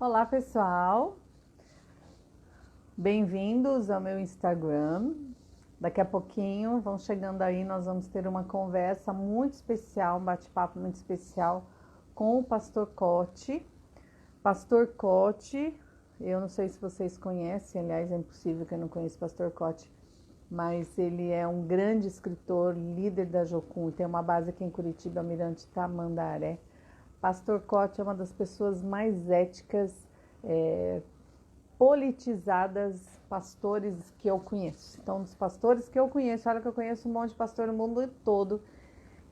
Olá, pessoal. Bem-vindos ao meu Instagram. Daqui a pouquinho vão chegando aí, nós vamos ter uma conversa muito especial, um bate-papo muito especial com o Pastor Cote. Pastor Cote, eu não sei se vocês conhecem, aliás, é impossível que eu não conheça o Pastor Cote, mas ele é um grande escritor, líder da Jocum, tem uma base aqui em Curitiba, Mirante Tamandaré. Pastor Cote é uma das pessoas mais éticas, politizadas pastores que eu conheço. Então, dos pastores que eu conheço, olha que eu conheço um monte de pastor no mundo todo,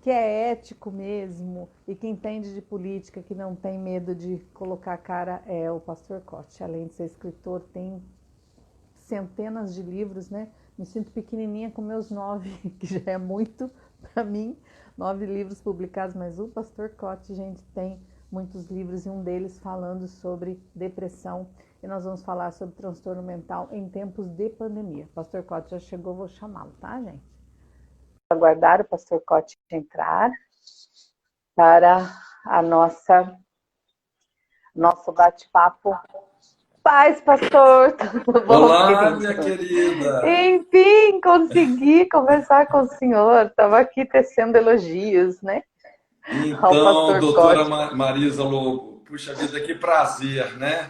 que é ético mesmo e que entende de política, que não tem medo de colocar a cara, é o pastor Cote. Além de ser escritor, tem centenas de livros, né? Me sinto pequenininha com meus 9, que já é muito para mim. 9 livros publicados, mas o pastor Cote, gente, tem muitos livros e um deles falando sobre depressão. E nós vamos falar sobre transtorno mental em tempos de pandemia. Pastor Cote já chegou, vou chamá-lo, tá, gente? Aguardar o pastor Cote entrar para a nosso bate-papo. Paz, pastor, tudo bom, Olá, minha querido? querida. Enfim, consegui conversar com o senhor. Estava aqui tecendo elogios, né? Ao Então, pastor doutora Cote. Marisa Lobo, puxa vida, que prazer, né?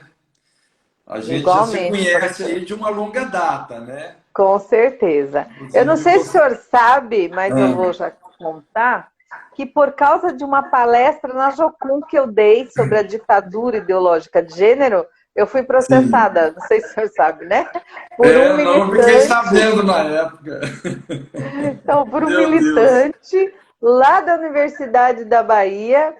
A gente já se Igualmente, conhece pastor. aí de uma longa data, né? Com certeza. Eu não Inclusive sei se o você. senhor sabe, mas eu vou Ah, já contar, que por causa de uma palestra na Jocum que eu dei sobre a ditadura ideológica de gênero, eu fui sim. processada, não sei se o senhor sabe, né? Por um É, não fiquei militante. sabendo na época. Então, por um Meu Deus. militante lá da Universidade da Bahia,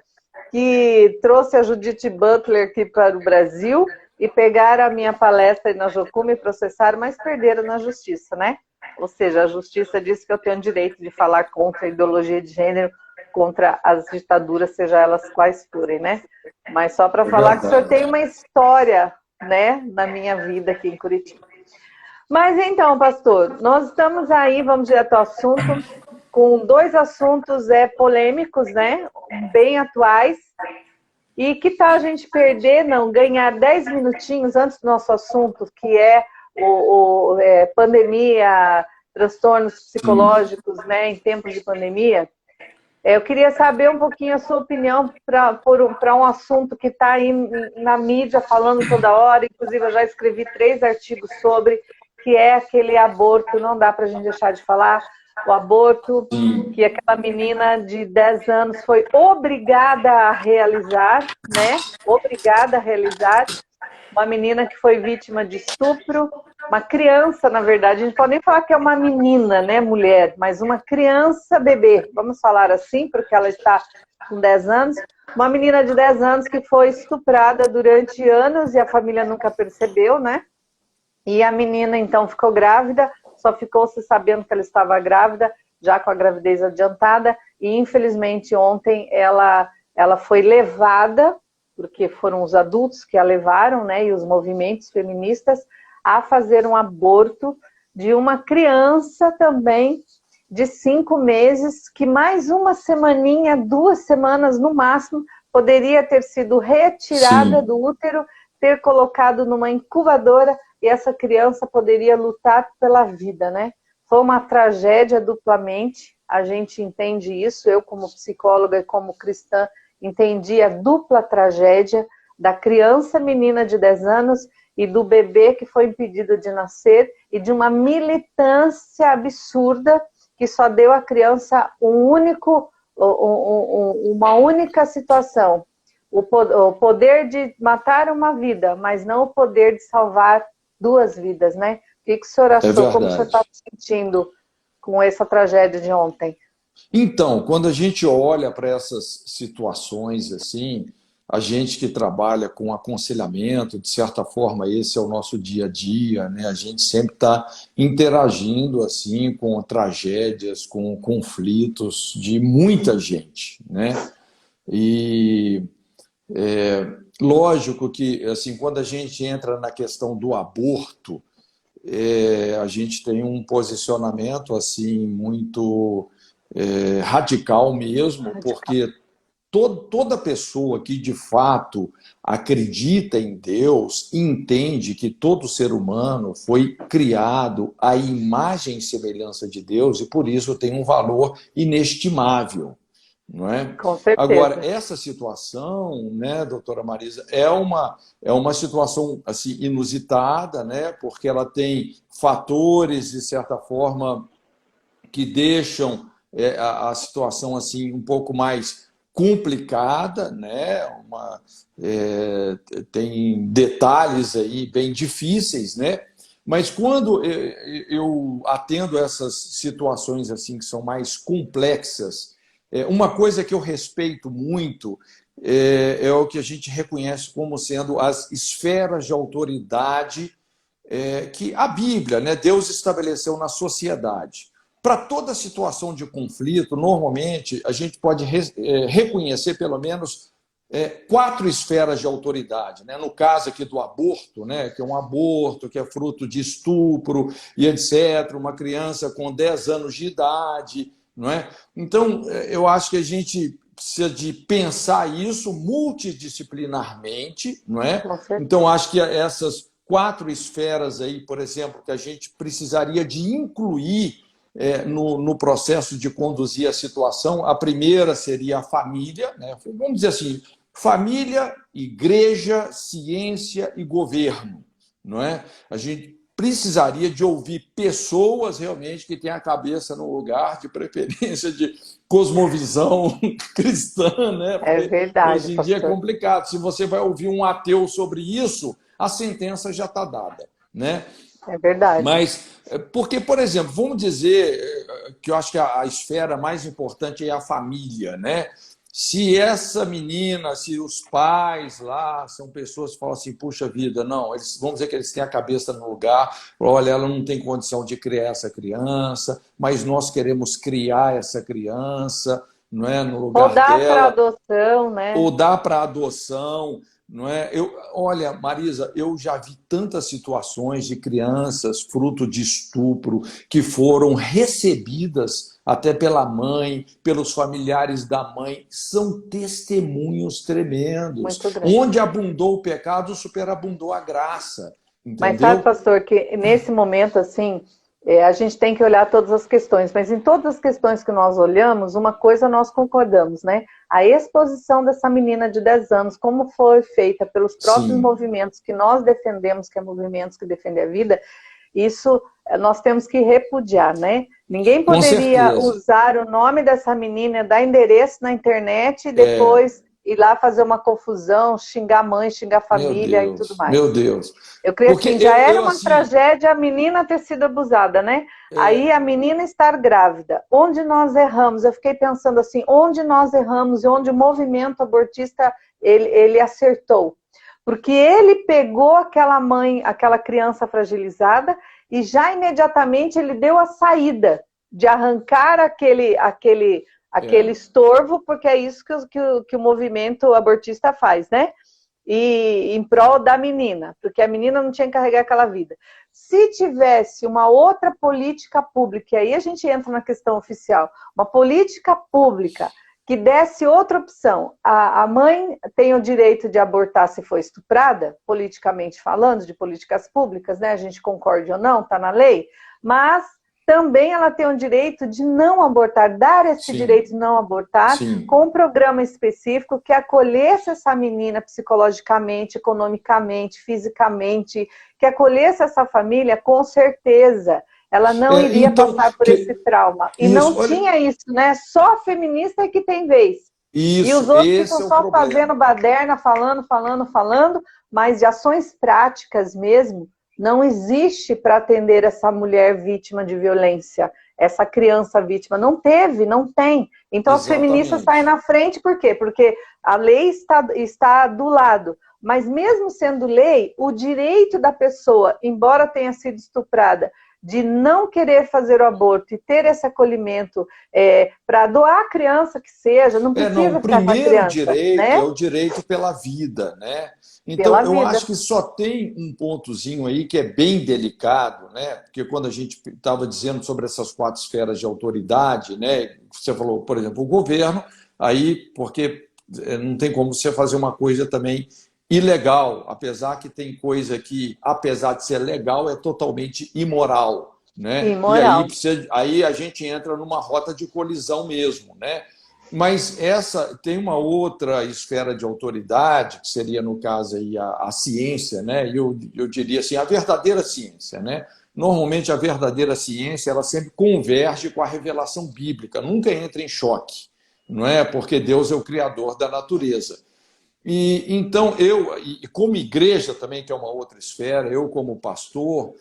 que trouxe a Judith Butler aqui para o Brasil e pegaram a minha palestra na Jocum e processaram, mas perderam na justiça, né? Ou seja, a justiça disse que eu tenho direito de falar contra a ideologia de gênero, contra as ditaduras, seja elas quais forem, né? Mas só para É falar que o senhor tem verdade. uma história, né, na minha vida aqui em Curitiba. Mas então, pastor, nós estamos aí, vamos direto ao assunto, com dois assuntos polêmicos, né? Bem atuais. E que tal a gente perder, não, ganhar 10 minutinhos antes do nosso assunto, que é pandemia, transtornos Sim. psicológicos, né, em tempos de pandemia? Eu queria saber um pouquinho a sua opinião para um assunto que está aí na mídia falando toda hora, inclusive eu já escrevi 3 artigos sobre, que é aquele aborto, não dá para a gente deixar de falar, o aborto Sim. que aquela menina de 10 anos foi obrigada a realizar, né? Obrigada a realizar, uma menina que foi vítima de estupro, uma criança, na verdade, a gente pode nem falar que é uma menina, né, mulher, mas uma criança bebê, vamos falar assim, porque ela está com 10 anos, uma menina de 10 anos que foi estuprada durante anos e a família nunca percebeu, né? E a menina então ficou grávida, só ficou se sabendo que ela estava grávida, já com a gravidez adiantada, e infelizmente ontem ela foi levada, porque foram os adultos que a levaram, né, e os movimentos feministas, a fazer um aborto de uma criança também de 5 meses, que mais uma semaninha, 2 semanas no máximo, poderia ter sido retirada Sim. do útero, ter colocado numa incubadora e essa criança poderia lutar pela vida, né? Foi uma tragédia duplamente, a gente entende isso, eu como psicóloga e como cristã entendi a dupla tragédia da criança menina de 10 anos e do bebê que foi impedido de nascer e de uma militância absurda que só deu à criança uma única situação, o poder de matar uma vida, mas não o poder de salvar 2 vidas, né? O que o senhor É achou? Como o senhor está verdade. se sentindo com essa tragédia de ontem? Então, quando a gente olha para essas situações assim, a gente que trabalha com aconselhamento, de certa forma, esse é o nosso dia a dia, né? A gente sempre está interagindo assim com tragédias, com conflitos de muita gente, né? E lógico que assim, quando a gente entra na questão do aborto, a gente tem um posicionamento assim muito radical mesmo, Radical. porque toda pessoa que de fato acredita em Deus entende que todo ser humano foi criado à imagem e semelhança de Deus e por isso tem um valor inestimável. Não é? Com certeza. Agora, essa situação, né, doutora Marisa, é uma situação assim, inusitada, né, porque ela tem fatores, de certa forma, que deixam a situação assim, um pouco mais complicada, né? Tem detalhes aí bem difíceis, né? Mas quando eu atendo essas situações assim que são mais complexas, uma coisa que eu respeito muito é o que a gente reconhece como sendo as esferas de autoridade que a Bíblia, né, Deus estabeleceu na sociedade. Para toda situação de conflito, normalmente, a gente pode reconhecer pelo menos 4 esferas de autoridade. Né? No caso aqui do aborto, né, que é um aborto que é fruto de estupro e etc., uma criança com 10 anos de idade. Não é? Então, eu acho que a gente precisa de pensar isso multidisciplinarmente. Não é? Então, acho que essas 4 esferas aí, por exemplo, que a gente precisaria de incluir no processo de conduzir a situação. A primeira seria a família, né? Vamos dizer assim, família, igreja, ciência e governo. Não é? A gente precisaria de ouvir pessoas realmente que têm a cabeça no lugar, de preferência de cosmovisão cristã. Né? É verdade, hoje em dia é pastor. complicado. Se você vai ouvir um ateu sobre isso, a sentença já está dada. Né? É verdade. Mas, porque, por exemplo, vamos dizer que eu acho que a esfera mais importante é a família, né? Se essa menina, se os pais lá são pessoas que falam assim, puxa vida, não, vamos dizer que eles têm a cabeça no lugar, olha, ela não tem condição de criar essa criança, mas nós queremos criar essa criança, não é, no lugar Ou dá para dela, adoção, né? ou dá para adoção. Não é? Olha, Marisa, eu já vi tantas situações de crianças fruto de estupro que foram recebidas até pela mãe, pelos familiares da mãe. São testemunhos tremendos. Muito grande. Onde abundou o pecado, superabundou a graça. Entendeu? Mas sabe, pastor, que nesse momento, assim, a gente tem que olhar todas as questões, mas em todas as questões que nós olhamos, uma coisa nós concordamos, né? A exposição dessa menina de 10 anos, como foi feita pelos próprios Sim. movimentos que nós defendemos, que é movimentos que defendem a vida, isso nós temos que repudiar, né? Ninguém poderia usar o nome dessa menina, dar endereço na internet e depois ir lá fazer uma confusão, xingar a mãe, xingar a família e tudo mais. Meu Deus. Eu creio assim, já era uma assim, tragédia a menina ter sido abusada, né? Aí a menina estar grávida. Onde nós erramos? Eu fiquei pensando assim, onde nós erramos e onde o movimento abortista ele acertou. Porque ele pegou aquela mãe, aquela criança fragilizada e já imediatamente ele deu a saída de arrancar aquele estorvo, porque é isso que o movimento abortista faz, né? E em prol da menina, porque a menina não tinha que carregar aquela vida. Se tivesse uma outra política pública, e aí a gente entra na questão oficial, uma política pública que desse outra opção, a mãe tem o direito de abortar se for estuprada, politicamente falando, de políticas públicas, né? A gente concorde ou não, está na lei, mas também ela tem o direito de não abortar, dar esse direito de não abortar, com um programa específico que acolhesse essa menina psicologicamente, economicamente, fisicamente, que acolhesse essa família, com certeza. Ela não iria passar por esse trauma. E não tinha isso, né? Só a feminista é que tem vez. E os outros ficam só fazendo baderna, falando, mas de ações práticas mesmo, não existe para atender essa mulher vítima de violência, essa criança vítima. Não teve, não tem. Então as feministas saem na frente, por quê? Porque a lei está do lado. Mas mesmo sendo lei, o direito da pessoa, embora tenha sido estuprada, de não querer fazer o aborto e ter esse acolhimento para doar a criança que seja, não precisa ficar com a criança. O primeiro direito é o direito pela vida, né? Então, eu acho que só tem um pontozinho aí que é bem delicado, né? Porque quando a gente estava dizendo sobre essas 4 esferas de autoridade, né? Você falou, por exemplo, o governo, aí, porque não tem como você fazer uma coisa também ilegal, apesar que tem coisa que, apesar de ser legal, é totalmente imoral, né? Imoral. E aí a gente entra numa rota de colisão mesmo, né? Mas essa tem uma outra esfera de autoridade, que seria, no caso, aí, a ciência, né? Eu diria assim, a verdadeira ciência, né? Normalmente, a verdadeira ciência ela sempre converge com a revelação bíblica, nunca entra em choque, não é? Porque Deus é o criador da natureza. E então, e como igreja também, que é uma outra esfera, eu como pastor,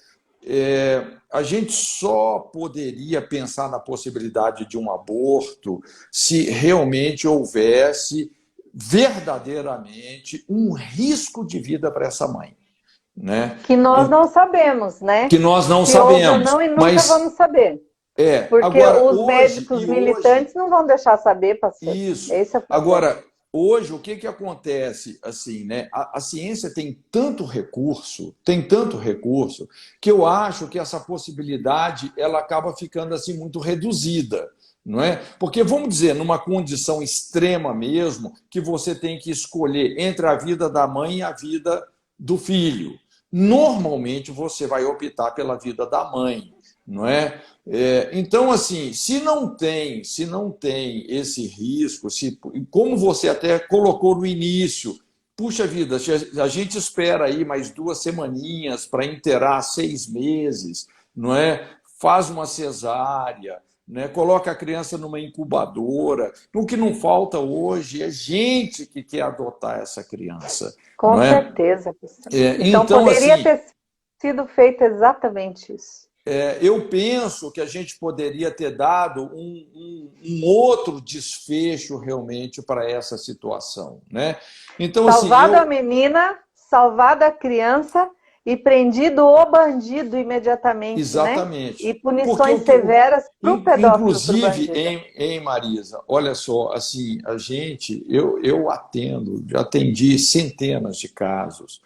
a gente só poderia pensar na possibilidade de um aborto se realmente houvesse verdadeiramente um risco de vida para essa mãe, né? Que nós não sabemos, né? Que nós não Se houve ou sabemos. não, e nunca Mas vamos saber. Porque agora, os médicos militantes não vão deixar saber, pastor. Isso. Esse é o problema. Agora, hoje, o que acontece assim, né? A ciência tem tanto recurso, que eu acho que essa possibilidade ela acaba ficando assim muito reduzida, não é? Porque vamos dizer, numa condição extrema mesmo, que você tem que escolher entre a vida da mãe e a vida do filho. Normalmente você vai optar pela vida da mãe, não é? Então, assim, se não tem esse risco, como você até colocou no início, puxa vida, a gente espera aí mais 2 semaninhas para inteirar 6 meses, não é? Faz uma cesárea, né? Coloca a criança numa incubadora. O que não falta hoje é gente que quer adotar essa criança. Com certeza. Então, poderia assim, ter sido feito exatamente isso. Eu penso que a gente poderia ter dado um outro desfecho realmente para essa situação, né? Então, salvado a menina, salvado a criança e prendido o bandido imediatamente. Exatamente. Né? E punições severas para o pedófilo. Inclusive, em Marisa, olha só, assim, eu já atendi centenas de casos,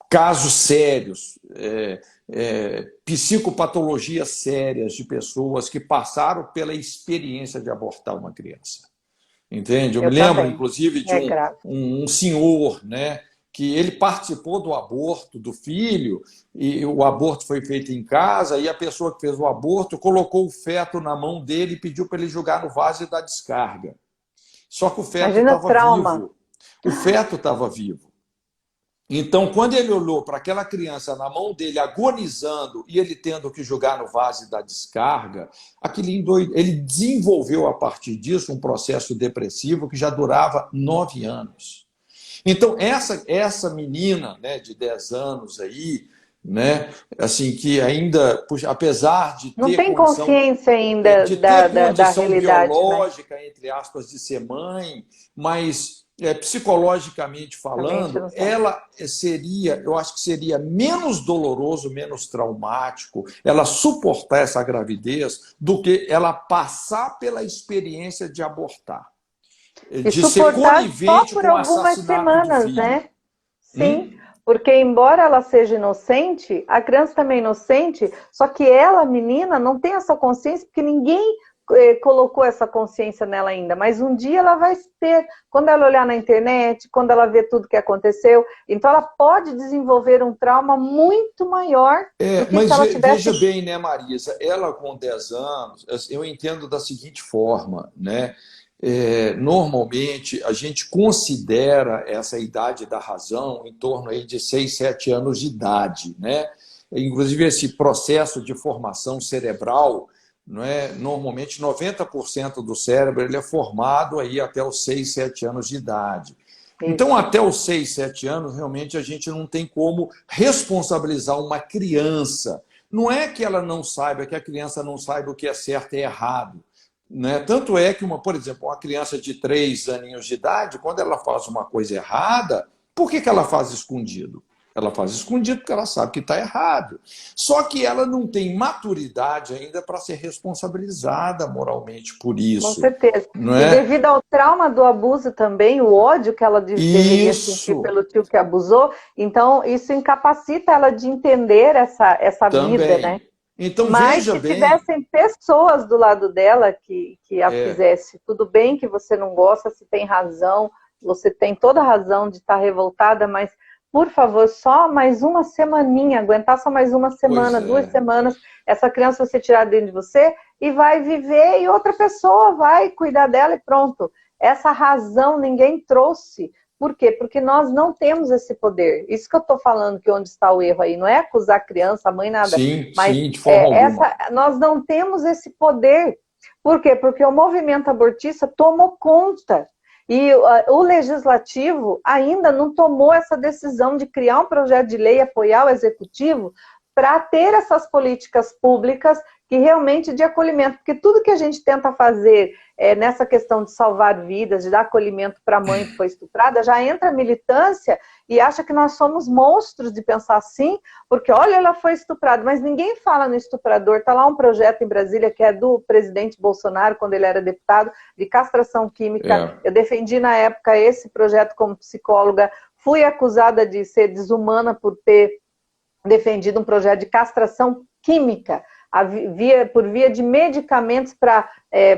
casos sérios, psicopatologias sérias de pessoas que passaram pela experiência de abortar uma criança. Entende? Eu me lembro, inclusive, de um senhor, né, que ele participou do aborto do filho, e o aborto foi feito em casa, e a pessoa que fez o aborto colocou o feto na mão dele e pediu para ele jogar no vaso e dar descarga. Só que o feto estava vivo. O feto estava vivo. Então, quando ele olhou para aquela criança na mão dele, agonizando, e ele tendo que jogar no vaso e dar descarga, ele desenvolveu, a partir disso, um processo depressivo que já durava 9 anos. Então, essa menina, né, de 10 anos aí, né, assim, que ainda, apesar de ter não tem consciência ainda da realidade biológica, né? Entre aspas, de ser mãe, mas psicologicamente falando, ela seria, eu acho que seria menos doloroso, menos traumático ela suportar essa gravidez do que ela passar pela experiência de abortar. De ser conivente com o assassinato semanas, do filho. Né? Sim, porque embora ela seja inocente, a criança também é inocente, só que ela, menina, não tem essa consciência, porque ninguém colocou essa consciência nela ainda, mas um dia ela vai ter, quando ela olhar na internet, quando ela ver tudo que aconteceu, então ela pode desenvolver um trauma muito maior do que se ela tivesse... Veja bem, né, Marisa, ela com 10 anos, eu entendo da seguinte forma, né, normalmente a gente considera essa idade da razão em torno aí de 6, 7 anos de idade, né, inclusive esse processo de formação cerebral, não é? Normalmente 90% do cérebro ele é formado aí até os 6, 7 anos de idade. Então, até os 6, 7 anos, realmente a gente não tem como responsabilizar uma criança. Não é que ela não saiba, que a criança não saiba o que é certo e errado. Né? Tanto é que, por exemplo, uma criança de 3 aninhos de idade, quando ela faz uma coisa errada, por que ela faz escondido? Ela faz escondido porque ela sabe que está errado. Só que ela não tem maturidade ainda para ser responsabilizada moralmente por isso. Com certeza. Não é? E devido ao trauma do abuso também, o ódio que ela deveria sentir pelo tio que abusou, então isso incapacita ela de entender essa vida, né? Então, Mas veja se bem... tivessem pessoas do lado dela que a fizesse, tudo bem que você não gosta, se tem razão, você tem toda a razão de estar revoltada, mas, por favor, só mais uma semaninha, aguentar só mais uma Pois semana, 2 semanas, é. essa criança você tirar dentro de você e vai viver e outra pessoa vai cuidar dela e pronto. Essa razão ninguém trouxe. Por quê? Porque nós não temos esse poder. Isso que eu estou falando, que onde está o erro aí, não é acusar a criança, a mãe, nada, Sim, mas sim, de forma alguma. nós não temos esse poder. Por quê? Porque o movimento abortista tomou conta. E o legislativo ainda não tomou essa decisão de criar um projeto de lei, apoiar o executivo, para ter essas políticas públicas que realmente de acolhimento. Porque tudo que a gente tenta fazer nessa questão de salvar vidas, de dar acolhimento para a mãe que foi estuprada, já entra a militância e acha que nós somos monstros de pensar assim, porque olha, ela foi estuprada, mas ninguém fala no estuprador. Está lá um projeto em Brasília que é do presidente Bolsonaro, quando ele era deputado, de castração química. Eu defendi na época esse projeto como psicóloga, fui acusada de ser desumana por ter defendido um projeto de castração química, por via de medicamentos para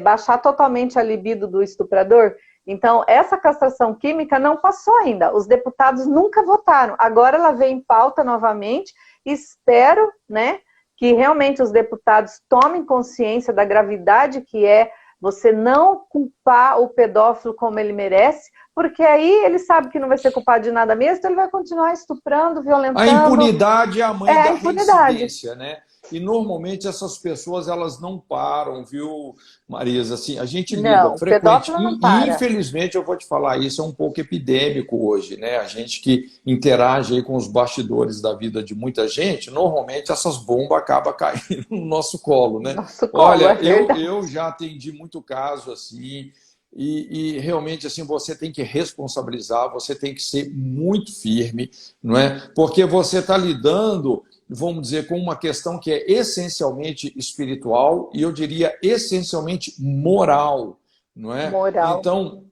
baixar totalmente a libido do estuprador. Então, essa castração química não passou ainda. Os deputados nunca votaram. Agora ela vem em pauta novamente. Espero, né, que realmente os deputados tomem consciência da gravidade que é você não culpar o pedófilo como ele merece, porque aí ele sabe que não vai ser culpado de nada mesmo, então ele vai continuar estuprando, violentando. A impunidade é a mãe da impunidade. reincidência, né? E normalmente essas pessoas elas não param, viu, Marisa? Assim, a gente lida frequente e infelizmente eu vou te falar, isso é um pouco epidêmico hoje, né? A gente que interage aí com os bastidores da vida de muita gente, normalmente essas bombas acabam caindo no nosso colo, né? Olha, eu já atendi muito caso assim. E realmente assim você tem que responsabilizar, você tem que ser muito firme, não é? Porque você está lidando, vamos dizer, com uma questão que é essencialmente espiritual e eu diria essencialmente moral, não é? Moral. Então,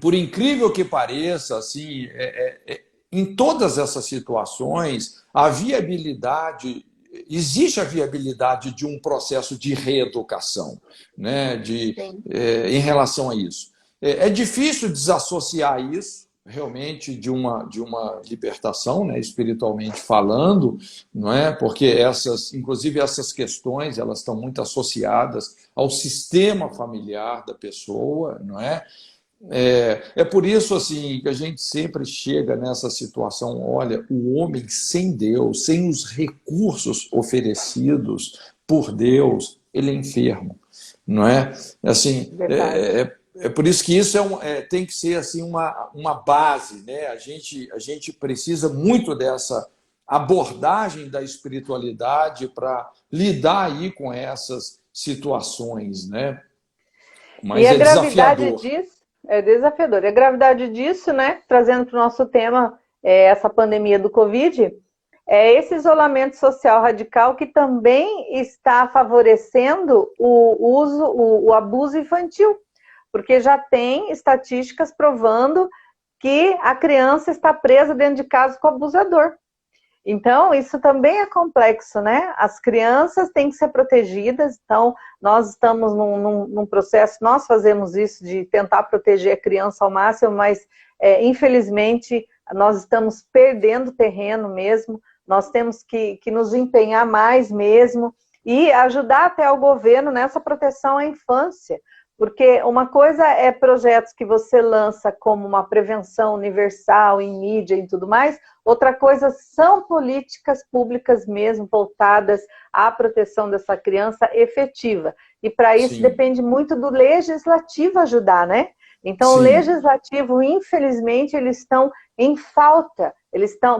por incrível que pareça, assim, em todas essas situações, a viabilidade existe a viabilidade de um processo de reeducação, né, em relação a isso. É difícil desassociar isso, realmente, de uma libertação, né, espiritualmente falando, não é? Porque inclusive essas questões, elas estão muito associadas ao sistema familiar da pessoa, não é? É por isso assim que a gente sempre chega nessa situação, olha, o homem sem Deus, sem os recursos oferecidos por Deus, ele é enfermo, não é? Assim, é por isso que isso tem que ser assim uma base, né? A gente precisa muito dessa abordagem da espiritualidade para lidar aí com essas situações, né? Mas e a gravidade desafiador. disso é desafiador. E a gravidade disso, né, trazendo para o nosso tema essa pandemia do Covid, é esse isolamento social radical que também está favorecendo o abuso infantil, porque já tem estatísticas provando que a criança está presa dentro de casa com o abusador. Então, isso também é complexo, né? As crianças têm que ser protegidas, então nós estamos num processo, nós fazemos isso de tentar proteger a criança ao máximo, mas infelizmente nós estamos perdendo terreno mesmo, nós temos que nos empenhar mais mesmo e ajudar até o governo nessa proteção à infância. Porque uma coisa é projetos que você lança como uma prevenção universal em mídia e tudo mais, outra coisa são políticas públicas mesmo voltadas à proteção dessa criança efetiva. E para isso depende muito do legislativo ajudar, né? Então o legislativo, infelizmente, eles estão em falta.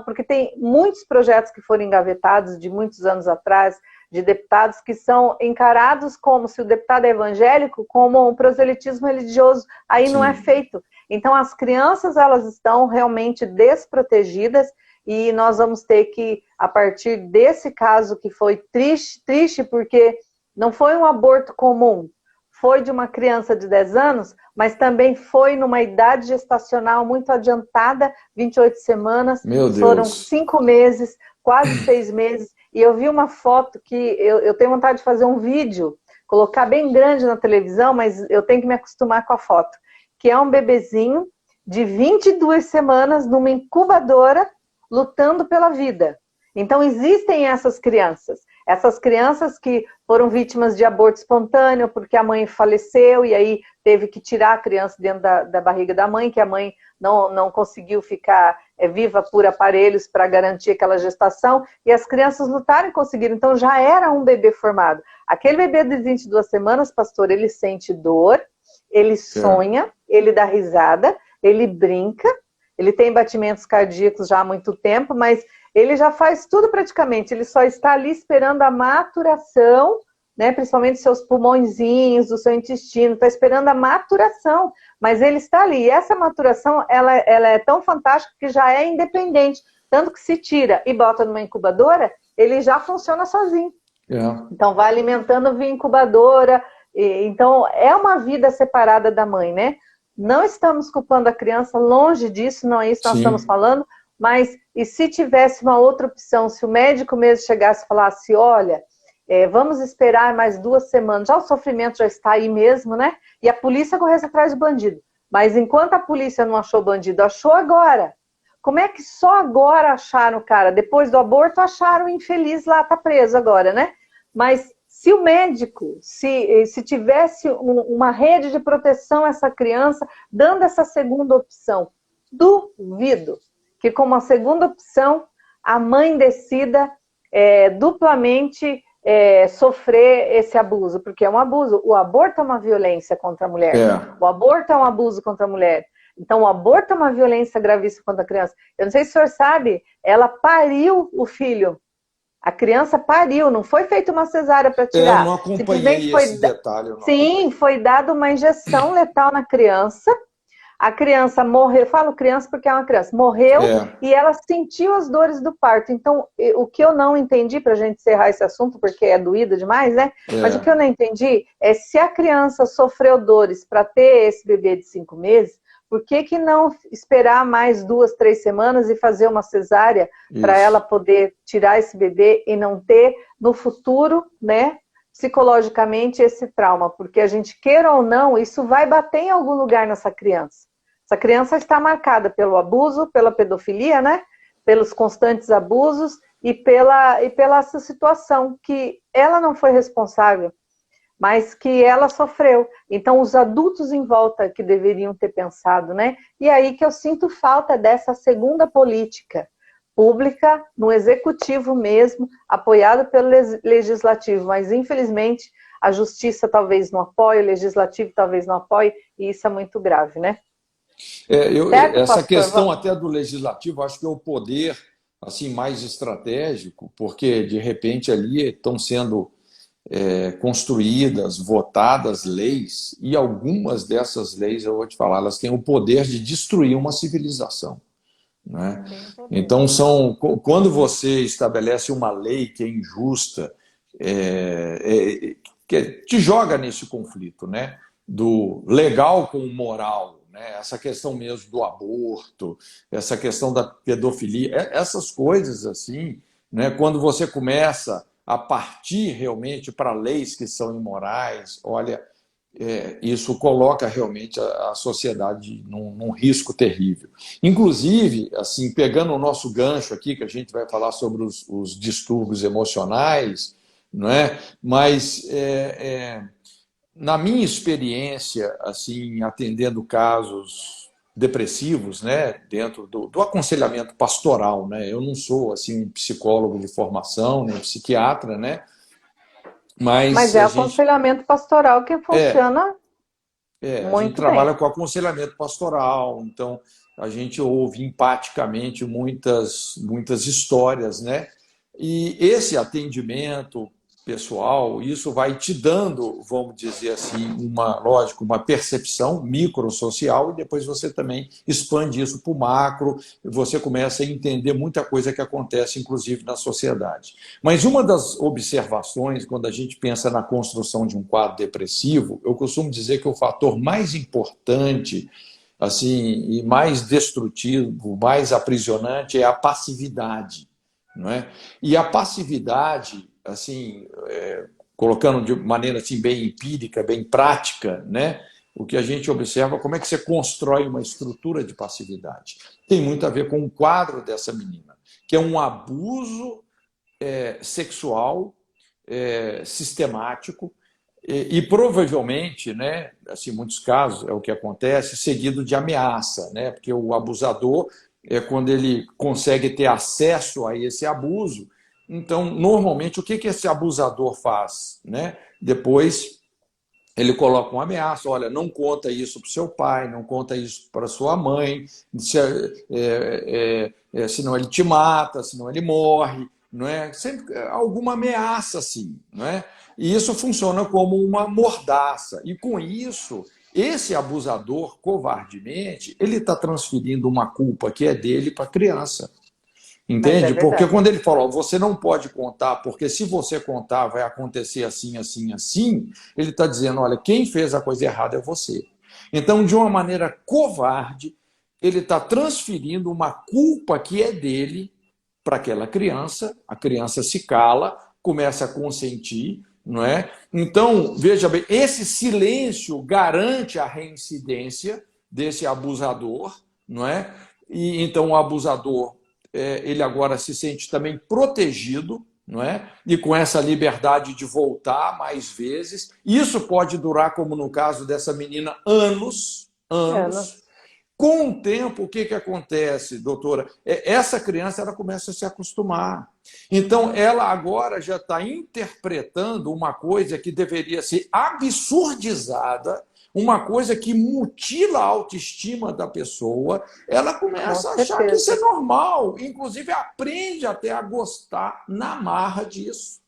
Porque tem muitos projetos que foram engavetados de muitos anos atrás, de deputados que são encarados como, se o deputado é evangélico, como um proselitismo religioso, aí não é feito. Então as crianças, elas estão realmente desprotegidas e nós vamos ter que, a partir desse caso que foi triste porque não foi um aborto comum, foi de uma criança de 10 anos, mas também foi numa idade gestacional muito adiantada, 28 semanas, foram 5 meses, quase 6 meses, e eu vi uma foto que eu tenho vontade de fazer um vídeo, colocar bem grande na televisão, mas eu tenho que me acostumar com a foto, que é um bebezinho de 22 semanas numa incubadora lutando pela vida. Então existem essas crianças que foram vítimas de aborto espontâneo porque a mãe faleceu e aí teve que tirar a criança dentro da barriga da mãe, que a mãe não conseguiu ficar viva por aparelhos para garantir aquela gestação, e as crianças lutaram e conseguiram, então já era um bebê formado. Aquele bebê de 22 semanas, pastor, ele sente dor, ele sonha, ele dá risada, ele brinca, ele tem batimentos cardíacos já há muito tempo, mas ele já faz tudo praticamente, ele só está ali esperando a maturação, né, principalmente seus pulmõezinhos, do seu intestino, está esperando a maturação, mas ele está ali. E essa maturação, ela é tão fantástica que já é independente, tanto que se tira e bota numa incubadora, ele já funciona sozinho. Então vai alimentando via incubadora, então é uma vida separada da mãe, né? Não estamos culpando a criança, longe disso, não é isso que nós estamos falando, mas e se tivesse uma outra opção, se o médico mesmo chegasse e falasse, olha, vamos esperar mais 2 semanas, já o sofrimento já está aí mesmo, né? E a polícia corresse atrás do bandido. Mas enquanto a polícia não achou o bandido, achou agora. Como é que só agora acharam o cara? Depois do aborto acharam o infeliz lá, tá preso agora, né? Mas se o médico, se tivesse uma rede de proteção a essa criança, dando essa segunda opção, duvido que com uma segunda opção a mãe decida duplamente sofrer esse abuso, porque é um abuso. O aborto é uma violência contra a mulher. O aborto é um abuso contra a mulher. Então, o aborto é uma violência gravíssima contra a criança. Eu não sei se o senhor sabe, ela pariu o filho. A criança pariu, não foi feita uma cesárea para tirar. Eu não acompanhei esse detalhe. Sim, foi dada uma injeção letal na criança. A criança morreu, falo criança porque é uma criança, morreu e ela sentiu as dores do parto. Então, o que eu não entendi, para a gente encerrar esse assunto, porque é doído demais, né? Mas o que eu não entendi é se a criança sofreu dores para ter esse bebê de 5 meses, por que não esperar mais 2, 3 semanas e fazer uma cesárea para ela poder tirar esse bebê e não ter no futuro, né? Psicologicamente esse trauma, porque a gente queira ou não, isso vai bater em algum lugar nessa criança. Essa criança está marcada pelo abuso, pela pedofilia, né? Pelos constantes abusos e pela essa situação que ela não foi responsável, mas que ela sofreu. Então os adultos em volta que deveriam ter pensado, né? E aí que eu sinto falta dessa segunda política pública, no executivo mesmo, apoiado pelo legislativo, mas infelizmente a justiça talvez não apoie, o legislativo talvez não apoie, e isso é muito grave, né? Essa questão até do legislativo, acho que é o poder assim, mais estratégico, porque de repente ali estão sendo construídas, votadas leis, e algumas dessas leis, eu vou te falar, elas têm o poder de destruir uma civilização. Né? Então, quando você estabelece uma lei que é injusta, que te joga nesse conflito, né? Do legal com o moral, né? Essa questão mesmo do aborto, essa questão da pedofilia, essas coisas assim, né? Quando você começa a partir realmente para leis que são imorais, olha, isso coloca realmente a sociedade num risco terrível. Inclusive, assim, pegando o nosso gancho aqui, que a gente vai falar sobre os distúrbios emocionais, não é? Mas, na minha experiência, assim, atendendo casos depressivos, né, dentro do aconselhamento pastoral, né? Eu não sou assim um psicólogo de formação, nem psiquiatra, né? Mas é aconselhamento pastoral que funciona muito a gente trabalha com aconselhamento pastoral, então a gente ouve empaticamente muitas histórias, né? E esse atendimento pessoal, isso vai te dando, vamos dizer assim, uma percepção microsocial, e depois você também expande isso para o macro, e você começa a entender muita coisa que acontece, inclusive, na sociedade. Mas uma das observações, quando a gente pensa na construção de um quadro depressivo, eu costumo dizer que o fator mais importante, assim, e mais destrutivo, mais aprisionante, é a passividade. não é? E a passividade, assim, colocando de maneira assim, bem empírica, bem prática, né? O que a gente observa, como é que você constrói uma estrutura de passividade. Tem muito a ver com o quadro dessa menina, que é um abuso sexual sistemático e provavelmente, né, assim, em muitos casos é o que acontece, seguido de ameaça, né? Porque o abusador quando ele consegue ter acesso a esse abuso. Então, normalmente, o que esse abusador faz, né? Depois ele coloca uma ameaça, olha, não conta isso para o seu pai, não conta isso para sua mãe, senão ele te mata, senão ele morre, não é? Sempre alguma ameaça assim, não é? E isso funciona como uma mordaça. E com isso, esse abusador, covardemente, ele está transferindo uma culpa que é dele para a criança. Mas é Entende? Porque verdade. quando ele falou, você não pode contar, porque se você contar vai acontecer assim, assim, assim, ele está dizendo, olha, quem fez a coisa errada é você. Então, de uma maneira covarde, ele está transferindo uma culpa que é dele para aquela criança, a criança se cala, começa a consentir, não é? Então, veja bem, esse silêncio garante a reincidência desse abusador, não é? E então o abusador ele agora se sente também protegido, não é? E com essa liberdade de voltar mais vezes. Isso pode durar, como no caso dessa menina, anos, anos. Com o tempo, o que acontece, doutora? Essa criança ela começa a se acostumar. Então, ela agora já está interpretando uma coisa que deveria ser absurdizada, uma coisa que mutila a autoestima da pessoa, ela começa a achar que isso é normal, inclusive aprende até a gostar na marra disso.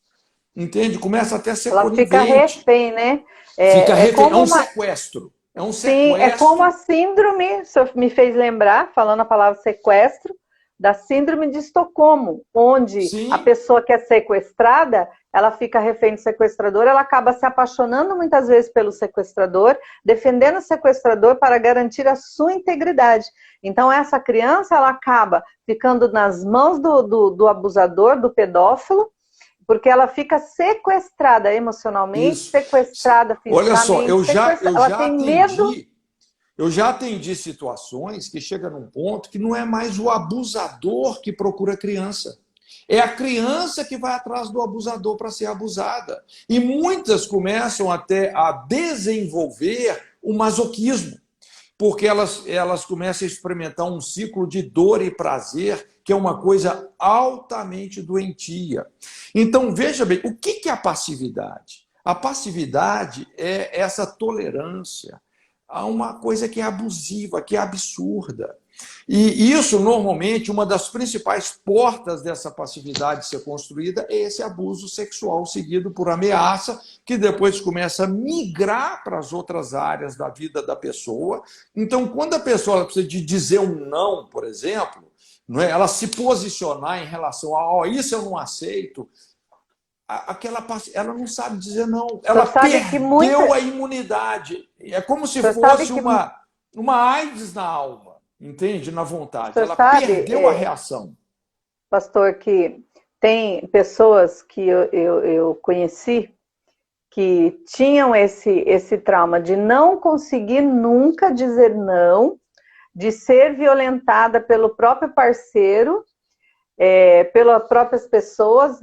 Entende? Começa até a ser Ela conivente. fica refém, né? Fica refém. É um sequestro. É um sequestro. Sim, é como a síndrome, o senhor me fez lembrar, falando a palavra sequestro, da síndrome de Estocolmo, onde Sim. A pessoa que é sequestrada, ela fica refém do sequestrador, ela acaba se apaixonando muitas vezes pelo sequestrador, defendendo o sequestrador para garantir a sua integridade. Então, essa criança, ela acaba ficando nas mãos do abusador, do pedófilo, porque ela fica sequestrada emocionalmente, Isso. Sequestrada fisicamente. Olha só, eu já tem atendi situações que chega num ponto que não é mais o abusador que procura a criança. É a criança que vai atrás do abusador para ser abusada. E muitas começam até a desenvolver o masoquismo, porque elas começam a experimentar um ciclo de dor e prazer, que é uma coisa altamente doentia. Então, veja bem, o que é a passividade? A passividade é essa tolerância a uma coisa que é abusiva, que é absurda. E isso, normalmente, uma das principais portas dessa passividade ser construída é esse abuso sexual seguido por ameaça, que depois começa a migrar para as outras áreas da vida da pessoa. Então, quando a pessoa precisa de dizer um não, por exemplo, não é? Ela se posicionar em relação a isso eu não aceito, ela não sabe dizer não. Ela perdeu a imunidade. É como se fosse uma AIDS na alma, entende? Na vontade. Ela perdeu a reação. Pastor, que tem pessoas que eu conheci que tinham esse trauma de não conseguir nunca dizer não, de ser violentada pelo próprio parceiro, pelas próprias pessoas,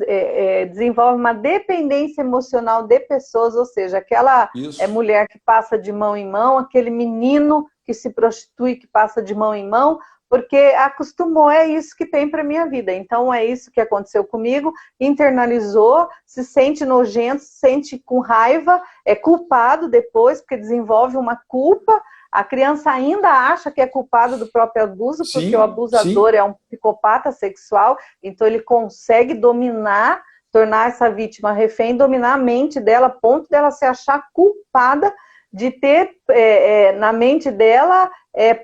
desenvolve uma dependência emocional de pessoas, ou seja, aquela mulher que passa de mão em mão, aquele menino que se prostitui, que passa de mão em mão, porque acostumou, é isso que tem para a minha vida. Então, é isso que aconteceu comigo, internalizou, se sente nojento, se sente com raiva, é culpado depois, porque desenvolve uma culpa. A criança ainda acha que é culpada do próprio abuso, porque o abusador é um psicopata sexual, então ele consegue dominar, tornar essa vítima refém, dominar a mente dela, a ponto dela se achar culpada de ter na mente dela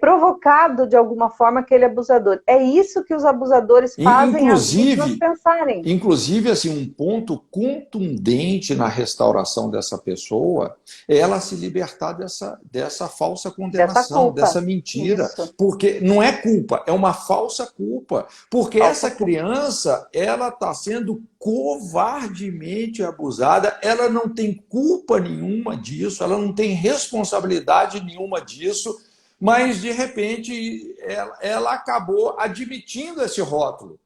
provocado de alguma forma aquele abusador. É isso que os abusadores fazem as vítimas pensarem. Inclusive, assim, um ponto contundente na restauração dessa pessoa é ela se libertar dessa falsa condenação, dessa mentira. Isso. Porque não é culpa, é uma falsa culpa. Porque essa criança, ela está sendo covardemente abusada, ela não tem culpa nenhuma disso, ela não tem responsabilidade nenhuma disso, mas, de repente, ela acabou admitindo esse rótulo.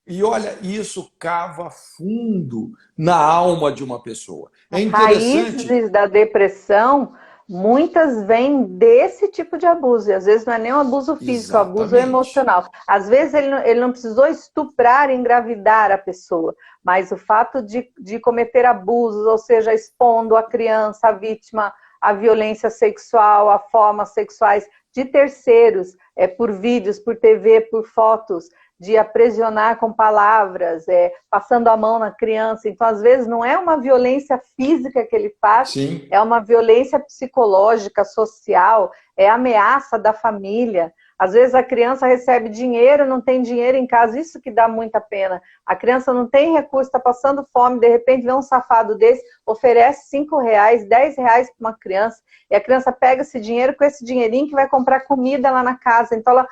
E, olha, isso cava fundo na alma de uma pessoa. É interessante... Raízes da depressão, muitas vêm desse tipo de abuso. E, às vezes, não é nem um abuso físico, é um abuso emocional. Às vezes, ele não precisou estuprar, engravidar a pessoa, mas o fato de cometer abusos, ou seja, expondo a criança, a vítima, a violência sexual, a formas sexuais de terceiros, por vídeos, por TV, por fotos, de aprisionar com palavras, passando a mão na criança. Então, às vezes, não é uma violência física que ele faz, Sim. É uma violência psicológica, social, é ameaça da família. Às vezes a criança recebe dinheiro, não tem dinheiro em casa, isso que dá muita pena. A criança não tem recurso, está passando fome, de repente vê um safado desse, oferece R$5, R$10 para uma criança, e a criança pega esse dinheiro com esse dinheirinho que vai comprar comida lá na casa. Então ela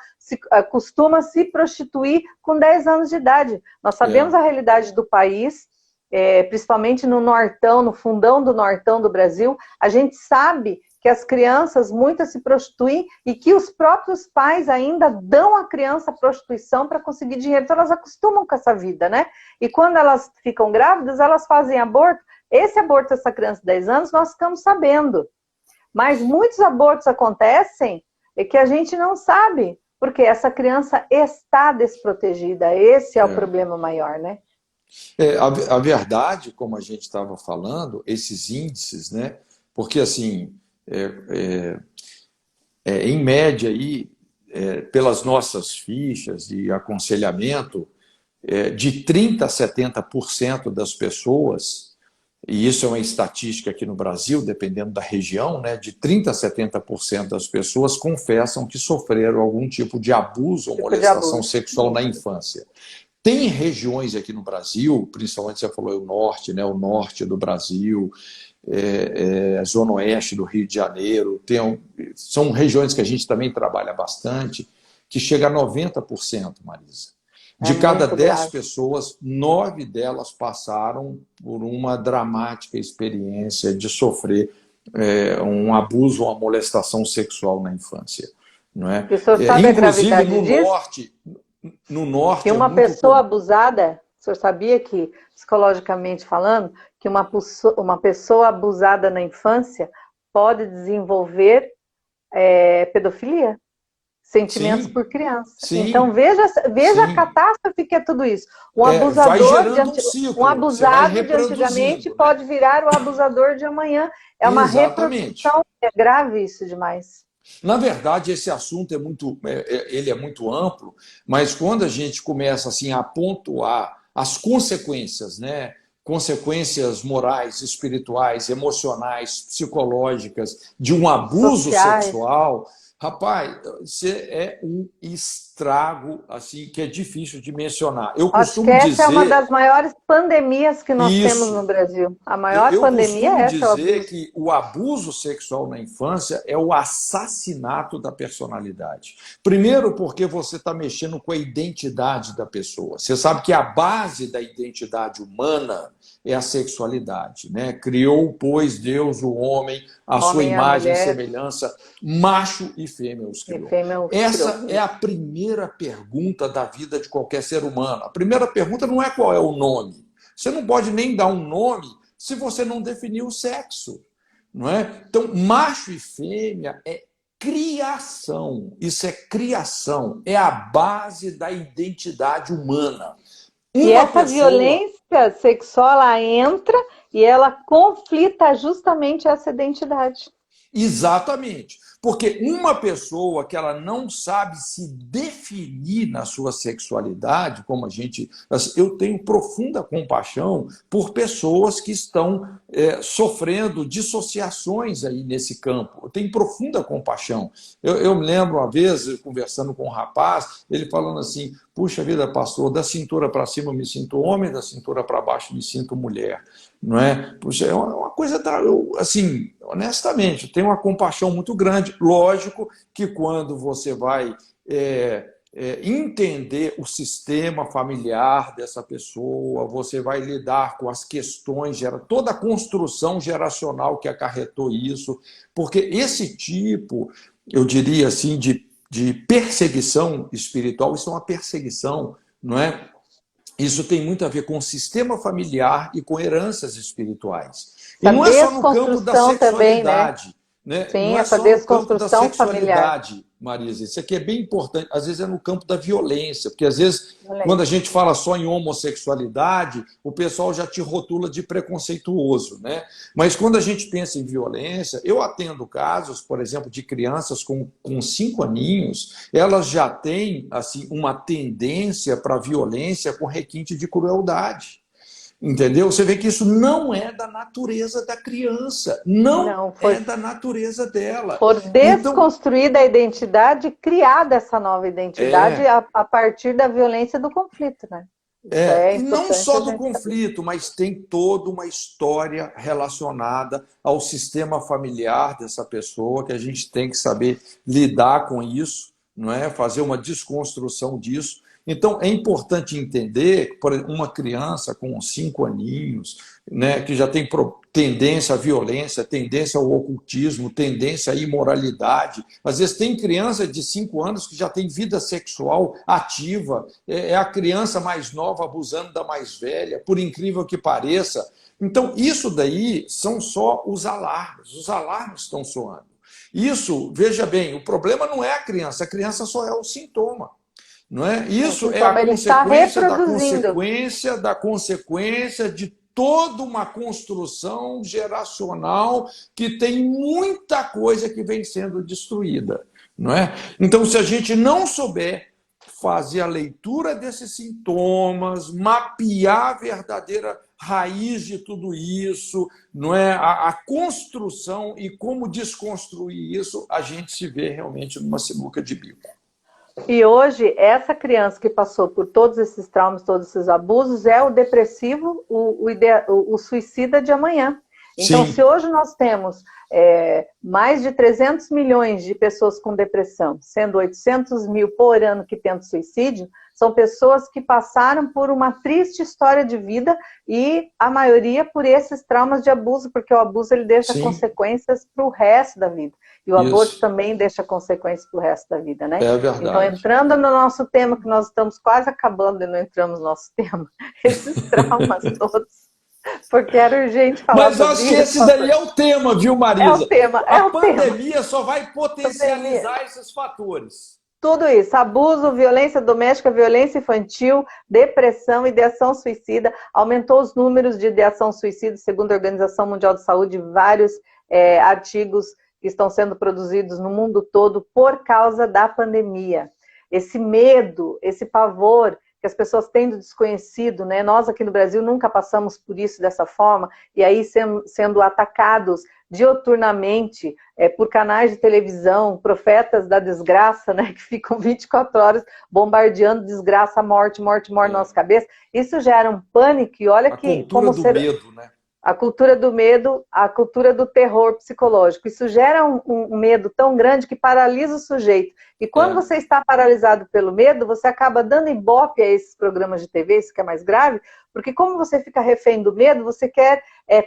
costuma se prostituir com 10 anos de idade. Nós sabemos a realidade do país, principalmente no Nortão, no fundão do Nortão do Brasil, a gente sabe que as crianças, muitas se prostituem e que os próprios pais ainda dão à criança a prostituição para conseguir dinheiro. Então elas acostumam com essa vida, né? E quando elas ficam grávidas, elas fazem aborto. Esse aborto dessa criança de 10 anos, nós ficamos sabendo. Mas muitos abortos acontecem e que a gente não sabe, porque essa criança está desprotegida. Esse é o problema maior, né? A verdade, como a gente estava falando, esses índices, né? Porque, assim, em média, aí, pelas nossas fichas de aconselhamento, de 30% a 70% das pessoas, e isso é uma estatística aqui no Brasil, dependendo da região, né? De 30% a 70% das pessoas confessam que sofreram algum tipo de abuso ou molestação sexual na infância. Tem regiões aqui no Brasil, principalmente você falou o norte, né? O norte do Brasil, a zona oeste do Rio de Janeiro, são regiões que a gente também trabalha bastante, que chega a 90%, Marisa. De cada 10 pessoas, 9 delas passaram por uma dramática experiência de sofrer um abuso ou uma molestação sexual na infância. Não é? E o senhor sabe a gravidade no norte que uma pessoa abusada, o senhor sabia que, psicologicamente falando, que uma pessoa abusada na infância pode desenvolver pedofilia? Sentimentos por criança. Sim, então, veja a catástrofe que é tudo isso. Um abusador, um abusado de antigamente pode virar o abusador de amanhã. É uma reprodução. É grave isso demais. Na verdade, esse assunto ele é muito amplo, mas quando a gente começa assim, a pontuar as consequências, né? Consequências morais, espirituais, emocionais, psicológicas de um abuso sexual, rapaz, é um estrago assim que é difícil de mencionar. Eu costumo dizer... essa é uma das maiores pandemias que nós temos no Brasil. A maior pandemia é essa. Eu costumo dizer que o abuso sexual na infância é o assassinato da personalidade. Primeiro porque você está mexendo com a identidade da pessoa. Você sabe que a base da identidade humana é a sexualidade, né? Criou, pois, Deus, o homem, a sua imagem e semelhança, macho e fêmea os criou. Essa é a primeira pergunta da vida de qualquer ser humano. A primeira pergunta não é qual é o nome. Você não pode nem dar um nome se você não definir o sexo, não é? Então, macho e fêmea é criação. Isso é criação. É a base da identidade humana. E essa violência sexual, ela entra e ela conflita justamente essa identidade. Exatamente. Porque uma pessoa que ela não sabe se definir na sua sexualidade, como a gente... Eu tenho profunda compaixão por pessoas que estão sofrendo dissociações aí nesse campo. Eu tenho profunda compaixão. Eu me lembro uma vez, conversando com um rapaz, ele falando assim, puxa vida, pastor, da cintura para cima eu me sinto homem, da cintura para baixo eu me sinto mulher. Não é? Puxa, é uma coisa, assim, honestamente, eu tenho uma compaixão muito grande. Lógico que quando você vai entender o sistema familiar dessa pessoa, você vai lidar com as questões, toda a construção geracional que acarretou isso, porque esse tipo, eu diria assim, de perseguição espiritual, isso é uma perseguição, não é? Isso tem muito a ver com o sistema familiar e com heranças espirituais. E não é só no campo da sexualidade. Né? Sim, não é essa só desconstrução no campo da sexualidade, familiar. Marisa. Isso aqui é bem importante. Às vezes é no campo da violência, porque às vezes, quando a gente fala só em homossexualidade, o pessoal já te rotula de preconceituoso. Né? Mas quando a gente pensa em violência, eu atendo casos, por exemplo, de crianças com 5 aninhos, elas já têm assim, uma tendência para violência com requinte de crueldade. Entendeu? Você vê que isso não é da natureza da criança, não é da natureza dela. Por desconstruída a identidade, criada essa nova identidade a partir da violência do conflito, né? E não só do conflito, mas tem toda uma história relacionada ao sistema familiar dessa pessoa, que a gente tem que saber lidar com isso, não é? Fazer uma desconstrução disso. Então, é importante entender, por exemplo, uma criança com 5 aninhos, né, que já tem tendência à violência, tendência ao ocultismo, tendência à imoralidade. Às vezes tem criança de 5 anos que já tem vida sexual ativa, é a criança mais nova abusando da mais velha, por incrível que pareça. Então, isso daí são só os alarmes estão soando. Isso, veja bem, o problema não é a criança só é o sintoma. Não é? Isso é a consequência de toda uma construção geracional que tem muita coisa que vem sendo destruída. Não é? Então, se a gente não souber fazer a leitura desses sintomas, mapear a verdadeira raiz de tudo isso, não é? A construção e como desconstruir isso, a gente se vê realmente numa sinuca de bico. E hoje, essa criança que passou por todos esses traumas, todos esses abusos, é o depressivo, o suicida de amanhã. Então, se hoje nós temos mais de 300 milhões de pessoas com depressão, sendo 800 mil por ano que tentam suicídio, são pessoas que passaram por uma triste história de vida e a maioria por esses traumas de abuso, porque o abuso ele deixa consequências para o resto da vida. E o aborto também deixa consequências para o resto da vida, né? É verdade. Então, entrando no nosso tema, que nós estamos quase acabando e não entramos no nosso tema, esses traumas todos, porque era urgente falar sobre isso. Mas acho que esse daí é o tema, viu, Marisa? É o tema. A pandemia só vai potencializar esses fatores. Tudo isso, abuso, violência doméstica, violência infantil, depressão, ideação suicida, aumentou os números de ideação suicida, segundo a Organização Mundial de Saúde, vários artigos que estão sendo produzidos no mundo todo por causa da pandemia. Esse medo, esse pavor que as pessoas têm do desconhecido, né? Nós aqui no Brasil nunca passamos por isso dessa forma, e aí sendo atacados dioturnamente por canais de televisão, profetas da desgraça, né, que ficam 24 horas bombardeando desgraça, morte, morte, morte na nossa cabeça. Isso gera um pânico, e olha que... A cultura do medo, né? A cultura do medo, a cultura do terror psicológico. Isso gera um medo tão grande que paralisa o sujeito. E quando você está paralisado pelo medo, você acaba dando ibope a esses programas de TV, isso que é mais grave, porque como você fica refém do medo, você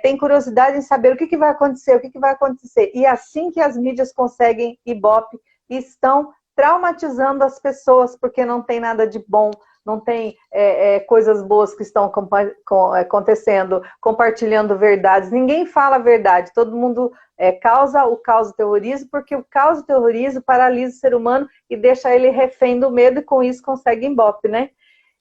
tem curiosidade em saber o que vai acontecer, o que vai acontecer. E assim que as mídias conseguem ibope, estão traumatizando as pessoas, porque não tem nada de bom, não tem coisas boas que estão acontecendo, compartilhando verdades. Ninguém fala a verdade, todo mundo causa o caos e terrorismo, porque o caos e terrorismo paralisa o ser humano e deixa ele refém do medo, e com isso consegue ibope, né?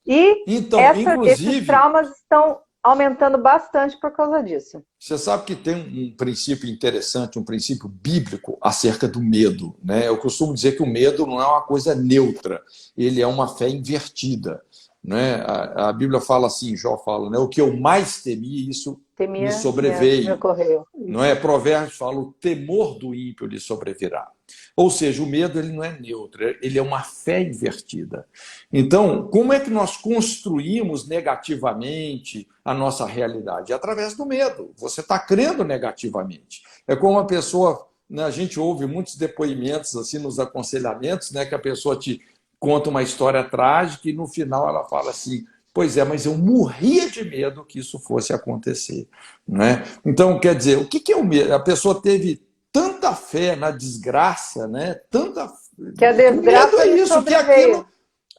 E então, esses traumas estão aumentando bastante por causa disso. Você sabe que tem um princípio interessante, um princípio bíblico acerca do medo, né? Eu costumo dizer que o medo não é uma coisa neutra, ele é uma fé invertida, né? A Bíblia fala assim, Jó fala, né? O que eu mais temi, isso me sobreveio. Me ocorreu. Não é? Provérbios fala, o temor do ímpio lhe sobrevirá. Ou seja, o medo ele não é neutro, ele é uma fé invertida. Então, como é que nós construímos negativamente a nossa realidade? É através do medo. Você está crendo negativamente. É como a pessoa, né, a gente ouve muitos depoimentos assim nos aconselhamentos, né, que a pessoa te conta uma história trágica e no final ela fala assim, pois é, mas eu morria de medo que isso fosse acontecer. Né? Então, quer dizer, o que é o medo? A pessoa teve tanta fé na desgraça, né? Tanta que a desgraça medo é isso, que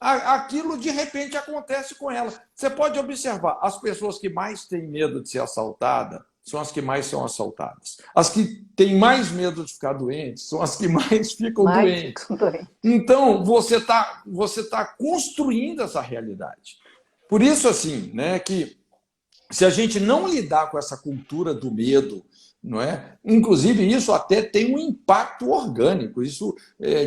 aquilo de repente acontece com ela. Você pode observar, as pessoas que mais têm medo de ser assaltada são as que mais são assaltadas. As que têm mais medo de ficar doentes são as que mais ficam doentes. Então, você tá construindo essa realidade. Por isso, assim, né, que se a gente não lidar com essa cultura do medo, não é? Inclusive, isso até tem um impacto orgânico, isso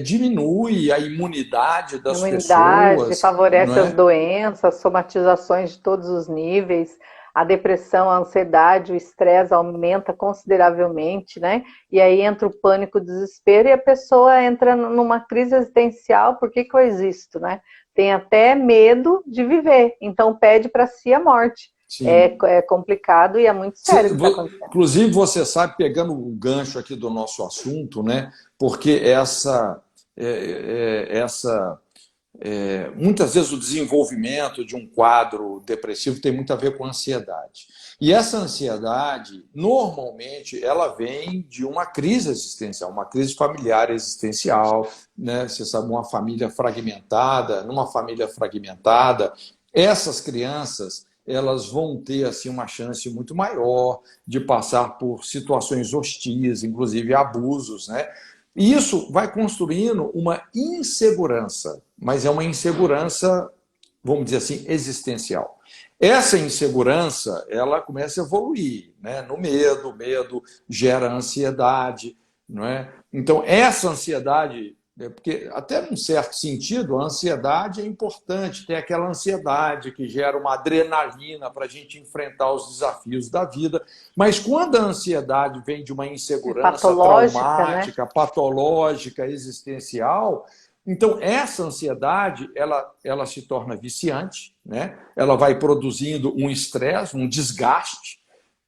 diminui a imunidade das pessoas. Favorece as doenças, somatizações de todos os níveis, a depressão, a ansiedade, o estresse aumenta consideravelmente, né? E aí entra o pânico, o desespero, e a pessoa entra numa crise existencial, por que eu existo, né? Tem até medo de viver, então pede para si a morte. É complicado e é muito sério. Inclusive, você sabe, pegando o gancho aqui do nosso assunto, né? Porque muitas vezes o desenvolvimento de um quadro depressivo tem muito a ver com ansiedade. E essa ansiedade, normalmente, ela vem de uma crise existencial, uma crise familiar existencial, né? Você sabe, uma família fragmentada, numa família fragmentada, essas crianças elas vão ter assim, uma chance muito maior de passar por situações hostis, inclusive abusos, né? E isso vai construindo uma insegurança, mas é uma insegurança, vamos dizer assim, existencial. Essa insegurança, ela começa a evoluir, né? No medo, o medo gera ansiedade, não é? Então, essa ansiedade, porque até num certo sentido, a ansiedade é importante, tem aquela ansiedade que gera uma adrenalina para a gente enfrentar os desafios da vida, mas quando a ansiedade vem de uma insegurança traumática, né? Patológica, existencial, então essa ansiedade ela se torna viciante, né? Ela vai produzindo um estresse, um desgaste.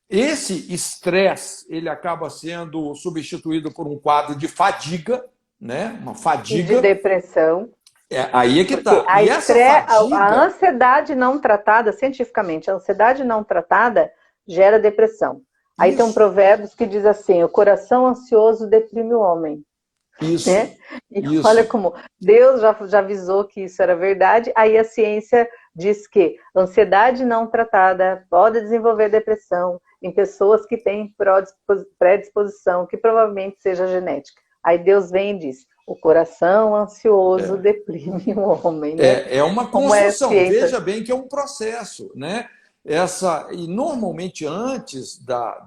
Esse estresse ele acaba sendo substituído por um quadro de fadiga, né? Uma fadiga. E de depressão. Aí é que está. A ansiedade não tratada, cientificamente, a ansiedade não tratada gera depressão. Aí isso. Tem um provérbio que diz assim, o coração ansioso deprime o homem. Isso. Né? E olha como Deus já avisou que isso era verdade, aí a ciência diz que ansiedade não tratada pode desenvolver depressão em pessoas que têm predisposição, que provavelmente seja genética. Aí Deus vem e diz, o coração ansioso deprime o homem. Né? É uma construção, veja bem que é um processo, né? E normalmente antes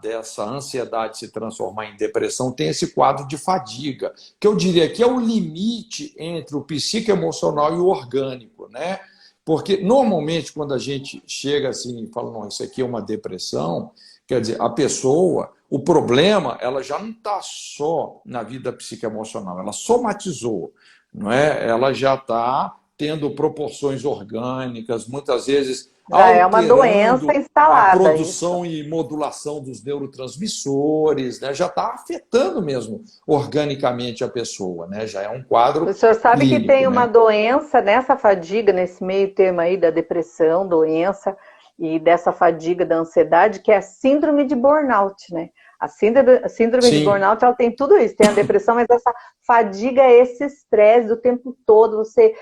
dessa ansiedade se transformar em depressão, tem esse quadro de fadiga, que eu diria que é o limite entre o psicoemocional e o orgânico, né? Porque normalmente quando a gente chega assim e fala, não, isso aqui é uma depressão, quer dizer, a pessoa, o problema, ela já não está só na vida psicoemocional, ela somatizou, não é? Ela já está tendo proporções orgânicas, muitas vezes é uma doença instalada. A produção e modulação dos neurotransmissores, né? Já está afetando mesmo organicamente a pessoa, né? Já é um quadro. O senhor sabe clínico, que tem né? uma doença nessa fadiga, nesse meio termo aí da depressão, doença e dessa fadiga da ansiedade, que é a síndrome de burnout, né? A síndrome de burnout, ela tem tudo isso, tem a depressão, mas essa fadiga, esse estresse do tempo todo, você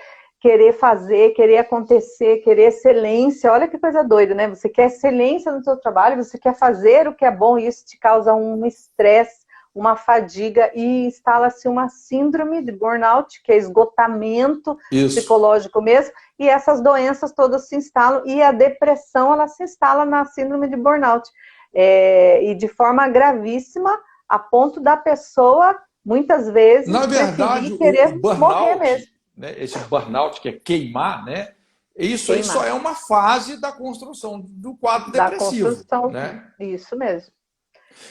querer fazer, querer acontecer, querer excelência, olha que coisa doida, né? Você quer excelência no seu trabalho, você quer fazer o que é bom, e isso te causa um estresse, uma fadiga, e instala-se uma síndrome de burnout, que é esgotamento psicológico mesmo, e essas doenças todas se instalam, e a depressão, ela se instala na síndrome de burnout, e de forma gravíssima, a ponto da pessoa, muitas vezes, Na verdade, preferir querer o morrer burnout, mesmo. né, esse burnout que é queimar, né, isso aí Queimar. só é uma fase da construção do quadro Da depressivo. construção, Né? isso mesmo.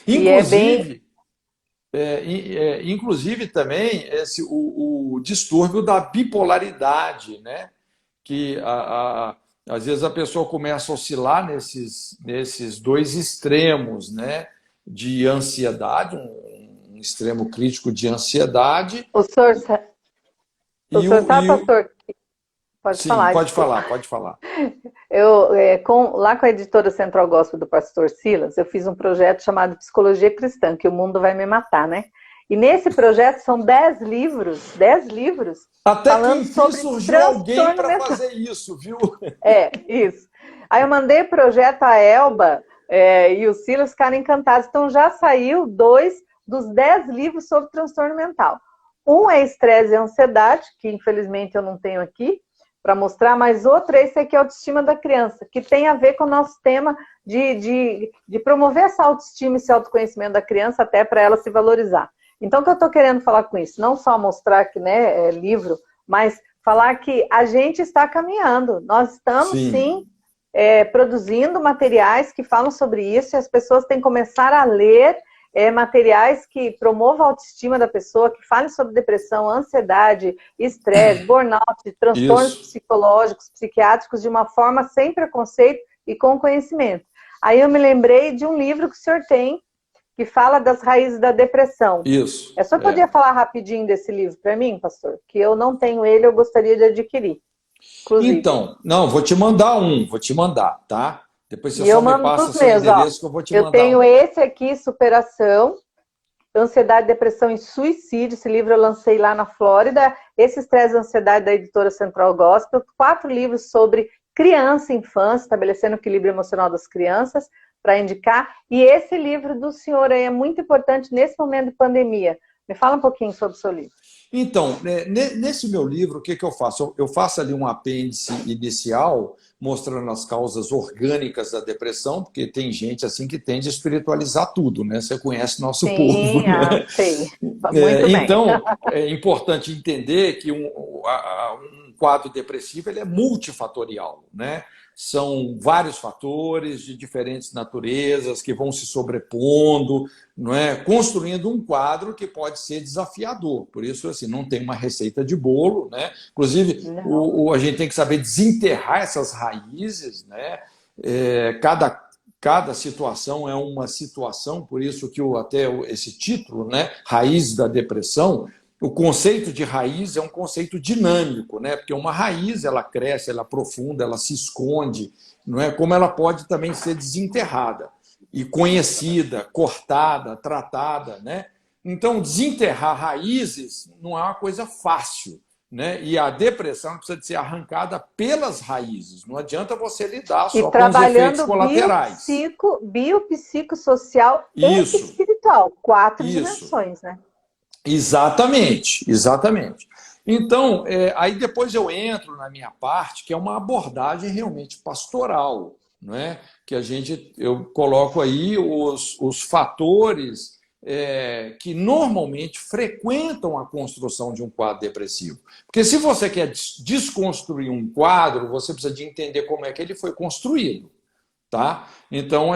E é bem... Inclusive também o distúrbio da bipolaridade, né? Que às vezes a pessoa começa a oscilar nesses dois extremos, né? De ansiedade, um extremo crítico de ansiedade. O senhor sabe, pastor? Pode Sim, falar, pode desculpa. falar, pode falar. Lá com a editora Central Gospel do pastor Silas, eu fiz um projeto chamado Psicologia Cristã, que o mundo vai me matar, né? E nesse projeto são 10 livros Até que falando enfim sobre surgiu alguém para mental. fazer isso, viu? Isso. Aí eu mandei o projeto à Elba e o Silas ficaram encantados. Então já saiu 2 dos 10 livros sobre transtorno mental. Um é estresse e ansiedade, que infelizmente eu não tenho aqui para mostrar, mas outro é esse aqui, autoestima da criança, que tem a ver com o nosso tema de promover essa autoestima e esse autoconhecimento da criança até para ela se valorizar. Então, o que eu estou querendo falar com isso? Não só mostrar que, né, livro, mas falar que a gente está caminhando. Nós estamos, sim produzindo materiais que falam sobre isso, e as pessoas têm que começar a ler materiais que promovam a autoestima da pessoa, que falem sobre depressão, ansiedade, estresse, burnout, transtornos psicológicos, psiquiátricos, de uma forma sem preconceito e com conhecimento. Aí eu me lembrei de um livro que o senhor tem, que fala das raízes da depressão. Isso. O senhor podia falar rapidinho desse livro para mim, pastor? Que eu não tenho ele, eu gostaria de adquirir. Inclusive. Então, não, vou te mandar, tá? Depois você só me passa seu endereço que eu vou te mandar. Eu tenho esse aqui, Superação, Ansiedade, Depressão e Suicídio. Esse livro eu lancei lá na Flórida. Esse Estresse e Ansiedade, da editora Central Gospel. 4 livros sobre criança e infância, estabelecendo o equilíbrio emocional das crianças, para indicar. E esse livro do senhor aí é muito importante nesse momento de pandemia. Me fala um pouquinho sobre o seu livro. Então, nesse meu livro, o que eu faço? Eu faço ali um apêndice inicial, mostrando as causas orgânicas da depressão, porque tem gente assim que tende a espiritualizar tudo, né? Você conhece nosso povo, né? Sei. Muito bem. Então, é importante entender que um quadro depressivo ele é multifatorial, né? São vários fatores de diferentes naturezas que vão se sobrepondo, não é? Construindo um quadro que pode ser desafiador. Por isso, assim, não tem uma receita de bolo, né? Inclusive, a gente tem que saber desenterrar essas raízes, né? Cada situação é uma situação, por isso que até esse título, né? Raiz da depressão. O conceito de raiz é um conceito dinâmico, né? Porque uma raiz ela cresce, ela aprofunda, ela se esconde, não é? Como ela pode também ser desenterrada e conhecida, cortada, tratada, né? Então, desenterrar raízes não é uma coisa fácil, né? E a depressão precisa de ser arrancada pelas raízes. Não adianta você lidar só com os efeitos colaterais. Biopsicossocial e espiritual. 4 dimensões, né? Exatamente. Então, aí depois eu entro na minha parte, que é uma abordagem realmente pastoral, não é? Que eu coloco aí os fatores que normalmente frequentam a construção de um quadro depressivo. Porque se você quer desconstruir um quadro, você precisa de entender como é que ele foi construído, tá? Então,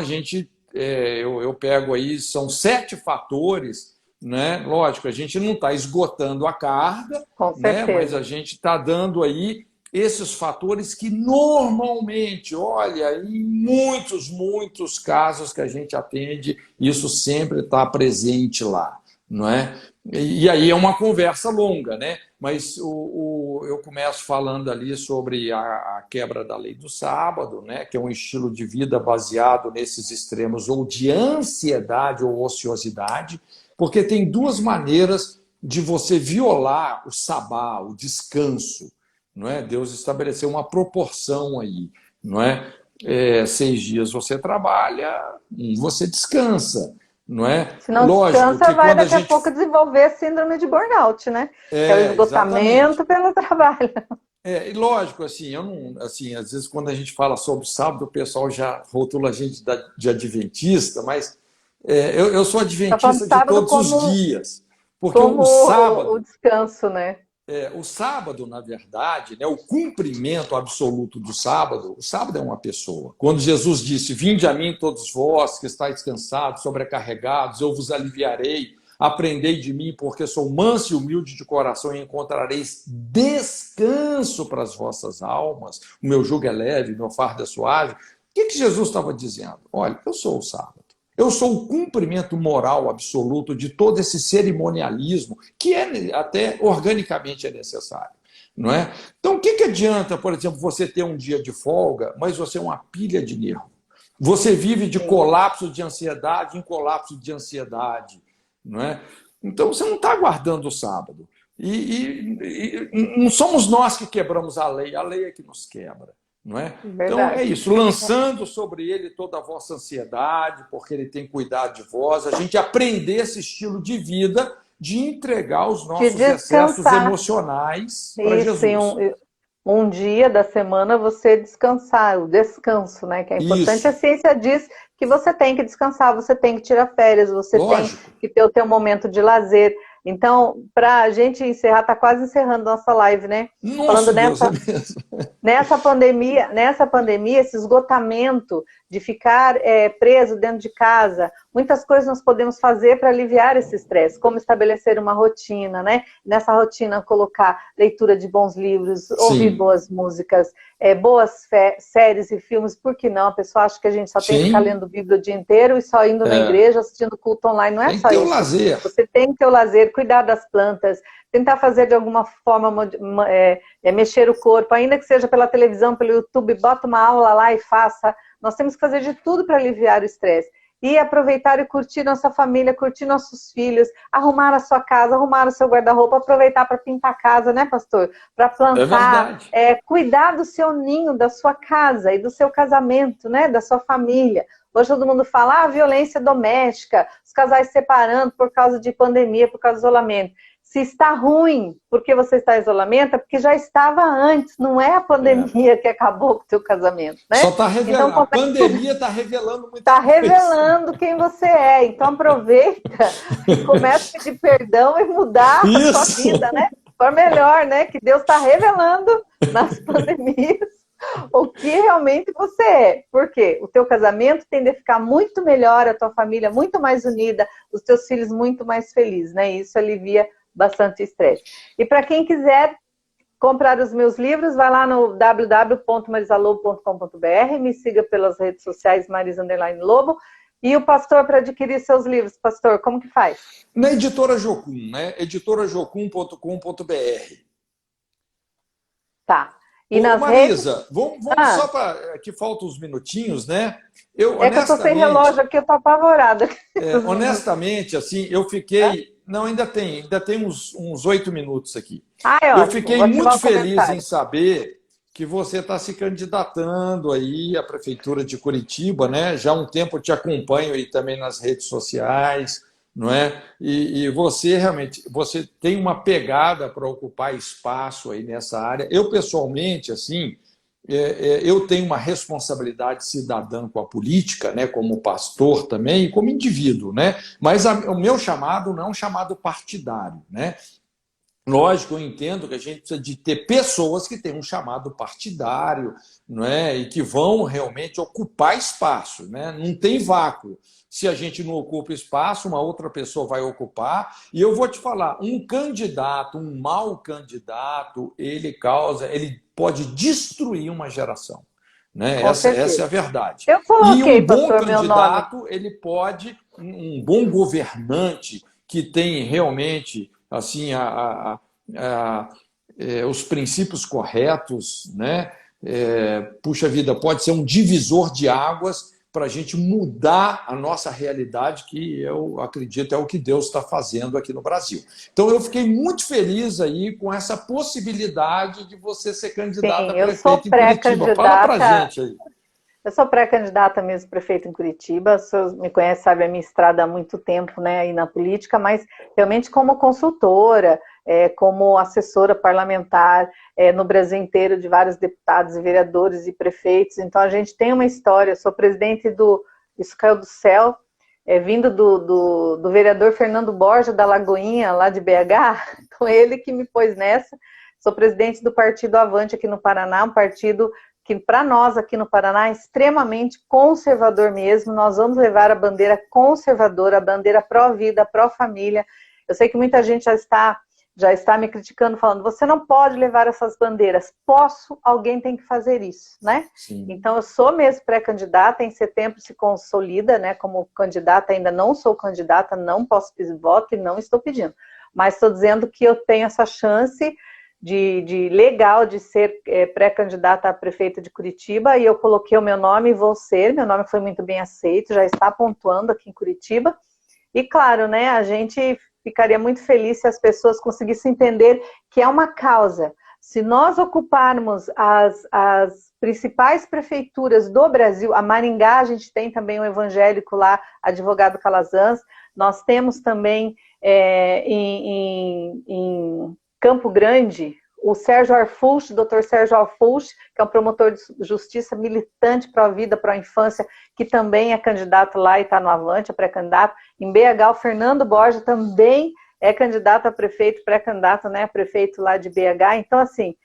eu pego aí, são 7 fatores, né? Lógico, a gente não está esgotando a carga, né? Mas a gente está dando aí esses fatores que normalmente, olha, em muitos casos que a gente atende, isso sempre está presente lá, não é? E aí é uma conversa longa, né? Mas eu começo falando ali sobre a quebra da lei do sábado, né? Que é um estilo de vida baseado nesses extremos ou de ansiedade ou ociosidade, porque tem 2 maneiras de você violar o sabá, o descanso, não é? Deus estabeleceu uma proporção aí, não é? 6 dias você trabalha, você descansa, não é? Se não descansa, vai daqui a pouco desenvolver a síndrome de burnout, né? É o esgotamento pelo trabalho. E lógico, assim, eu não, assim, às vezes quando a gente fala sobre sábado, o pessoal já rotula a gente de adventista, mas eu sou Está falando adventista de sábado todos os como, dias, porque como o o sábado, descanso, né? o sábado, na verdade, né, o cumprimento absoluto do sábado, o sábado é uma pessoa. Quando Jesus disse: "Vinde a mim todos vós que estáis cansados, sobrecarregados, eu vos aliviarei. Aprendei de mim, porque sou manso e humilde de coração, e encontrareis descanso para as vossas almas. O meu jugo é leve, o meu fardo é suave." O que Jesus estava dizendo? Olha, eu sou o sábado. Eu sou o cumprimento moral absoluto de todo esse cerimonialismo que até organicamente é necessário, não é? Então, o que adianta, por exemplo, você ter um dia de folga, mas você é uma pilha de nervo? Você vive de Sim. colapso de ansiedade em colapso de ansiedade, não é? Então, você não está guardando o sábado. E não somos nós que quebramos a lei é que nos quebra. Não é? Então é Verdade. isso, lançando sobre ele toda a vossa ansiedade, porque ele tem cuidado de vós, a gente aprender esse estilo de vida de entregar os De nossos excessos descansar. emocionais para Isso, em Jesus. um dia da semana você descansar, o descanso, né? Que é importante. A Isso, ciência diz que você tem que descansar, você tem que tirar férias, você tem lógico. que ter o teu momento de lazer. Então, para a gente encerrar, tá quase encerrando nossa live, né? Falando Nosso Deus, é nessa, mesmo. nessa pandemia, esse esgotamento de ficar preso dentro de casa, muitas coisas nós podemos fazer para aliviar esse estresse, como estabelecer uma rotina, né? Nessa rotina colocar leitura de bons livros, ouvir Sim, boas músicas, boas séries e filmes, por que não? A pessoa acha que a gente só tem que ficar sim, lendo Bíblia o dia inteiro e só indo na é, igreja, assistindo culto online, não é tem que só ter o isso. lazer. Você tem que ter o lazer, cuidar das plantas, tentar fazer de alguma forma mexer o corpo, ainda que seja pela televisão, pelo YouTube, bota uma aula lá e faça. Nós temos que fazer de tudo para aliviar o estresse. E aproveitar e curtir nossa família, curtir nossos filhos, arrumar a sua casa, arrumar o seu guarda-roupa, aproveitar para pintar a casa, né, pastor? Para É plantar, verdade. cuidar do seu ninho, da sua casa e do seu casamento, né, da sua família. Hoje todo mundo fala, violência doméstica, os casais se separando por causa de pandemia, por causa do isolamento. Se está ruim porque você está em isolamento, é porque já estava antes, não é a É. pandemia que acabou com o teu casamento, Só né? está Então, revelando, a pandemia está revelando muita está coisa. revelando quem você é. Então, aproveita e começa a pedir perdão e mudar a sua vida, Isso! né? Por melhor, né? Que Deus está revelando nas pandemias o que realmente você é. Por quê? O teu casamento tende a ficar muito melhor, a tua família muito mais unida, os teus filhos muito mais felizes, né? Isso alivia bastante estresse. E para quem quiser comprar os meus livros, vai lá no www.marisalobo.com.br, me siga pelas redes sociais Marisa_Lobo. E o pastor, para adquirir seus livros, pastor, como que faz? Na editora Jocum, né? editorajocum.com.br. Tá. E Ô, nas redes? Marisa, vamos Ah, só para que faltam uns minutinhos, né? Eu, é que eu tô sem relógio honestamente, aqui, eu tô apavorada. honestamente, assim, eu fiquei. Não, ainda tem uns 8 minutos aqui. Ah, é Eu ótimo, vou fiquei ativar muito o feliz em comentário. saber que você está se candidatando aí à Prefeitura de Curitiba, né? Já há um tempo eu te acompanho aí também nas redes sociais, não é? E você realmente, você tem uma pegada para ocupar espaço aí nessa área. Eu, pessoalmente, assim, eu tenho uma responsabilidade cidadã com a política, né, como pastor também, e como indivíduo, né? Mas o meu chamado não é um chamado partidário, né? Lógico, eu entendo que a gente precisa de ter pessoas que têm um chamado partidário, não é? E que vão realmente ocupar espaço, né? Não tem vácuo. Se a gente não ocupa espaço, uma outra pessoa vai ocupar. E eu vou te falar, um candidato, um mau candidato, ele pode destruir uma geração, né? Com Essa certeza. é a verdade. Eu E coloquei, um bom pastor, meu nome. candidato, ele pode, um bom governante que tem realmente assim os princípios corretos, né? Puxa vida, pode ser um divisor de águas para a gente mudar a nossa realidade, que eu acredito é o que Deus está fazendo aqui no Brasil. Então, eu fiquei muito feliz aí com essa possibilidade de você ser candidata a Sim, eu sou prefeito em Curitiba. Fala para a pré-candidata. gente aí. Eu sou pré-candidata mesmo prefeito em Curitiba. Você me conhece, sabe a minha estrada há muito tempo, né, aí na política, mas realmente como consultora, como assessora parlamentar no Brasil inteiro de vários deputados e vereadores e prefeitos. Então a gente tem uma história. Eu sou presidente do Isso Caiu do Céu, vindo do vereador Fernando Borja, da Lagoinha, lá de BH, então ele que me pôs nessa. Sou presidente do Partido Avante aqui no Paraná, um partido que para nós aqui no Paraná é extremamente conservador mesmo. Nós vamos levar a bandeira conservadora, a bandeira pró-vida, pró-família. Eu sei que muita gente já está me criticando, falando, você não pode levar essas bandeiras. Posso, alguém tem que fazer isso, né? Sim. Então, eu sou mesmo pré-candidata, em setembro se consolida, né? Como candidata, ainda não sou candidata, não posso pedir voto e não estou pedindo. Mas estou dizendo que eu tenho essa chance legal de ser pré-candidata a prefeita de Curitiba, e eu coloquei o meu nome e vou ser. Meu nome foi muito bem aceito, já está pontuando aqui em Curitiba. E claro, né, a gente ficaria muito feliz se as pessoas conseguissem entender que é uma causa. Se nós ocuparmos as principais prefeituras do Brasil, a Maringá, a gente tem também um evangélico lá, advogado Calazans, nós temos também em Campo Grande, o Sérgio Arfuch, doutor Sérgio Arfuch, que é um promotor de justiça militante pró-vida, pró-infância, que também é candidato lá e está no Avante, é pré-candidato. Em BH, o Fernando Borja também é candidato a prefeito, pré-candidato, né, prefeito lá de BH. Então, assim,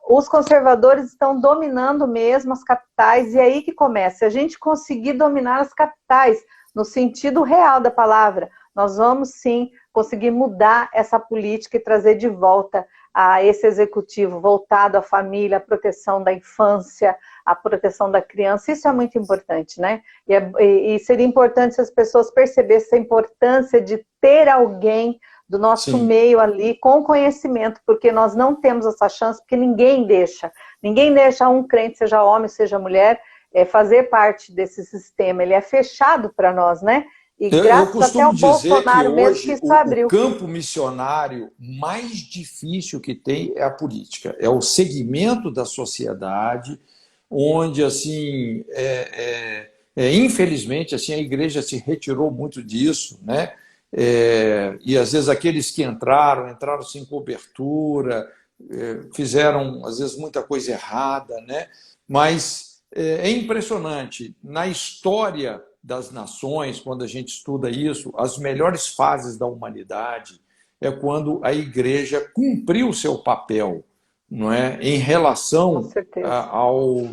os conservadores estão dominando mesmo as capitais, e é aí que começa. Se a gente conseguir dominar as capitais, no sentido real da palavra, nós vamos sim conseguir mudar essa política e trazer de volta a esse executivo voltado à família, à proteção da infância, à proteção da criança. Isso é muito importante, né? E seria importante se as pessoas percebessem a importância de ter alguém do nosso Sim. meio ali com conhecimento, porque nós não temos essa chance, porque ninguém deixa um crente, seja homem, seja mulher, fazer parte desse sistema. Ele é fechado para nós, né? E Eu graças até ao costumo dizer que Bolsonaro mesmo que hoje isso o abriu. campo missionário mais difícil que tem é a política, é o segmento da sociedade onde, assim, infelizmente, assim, a igreja se retirou muito disso, né? E às vezes aqueles que entraram sem cobertura, fizeram às vezes muita coisa errada, né? Mas é impressionante, na história das nações, quando a gente estuda isso, as melhores fases da humanidade é quando a igreja cumpriu o seu papel, não é? Em relação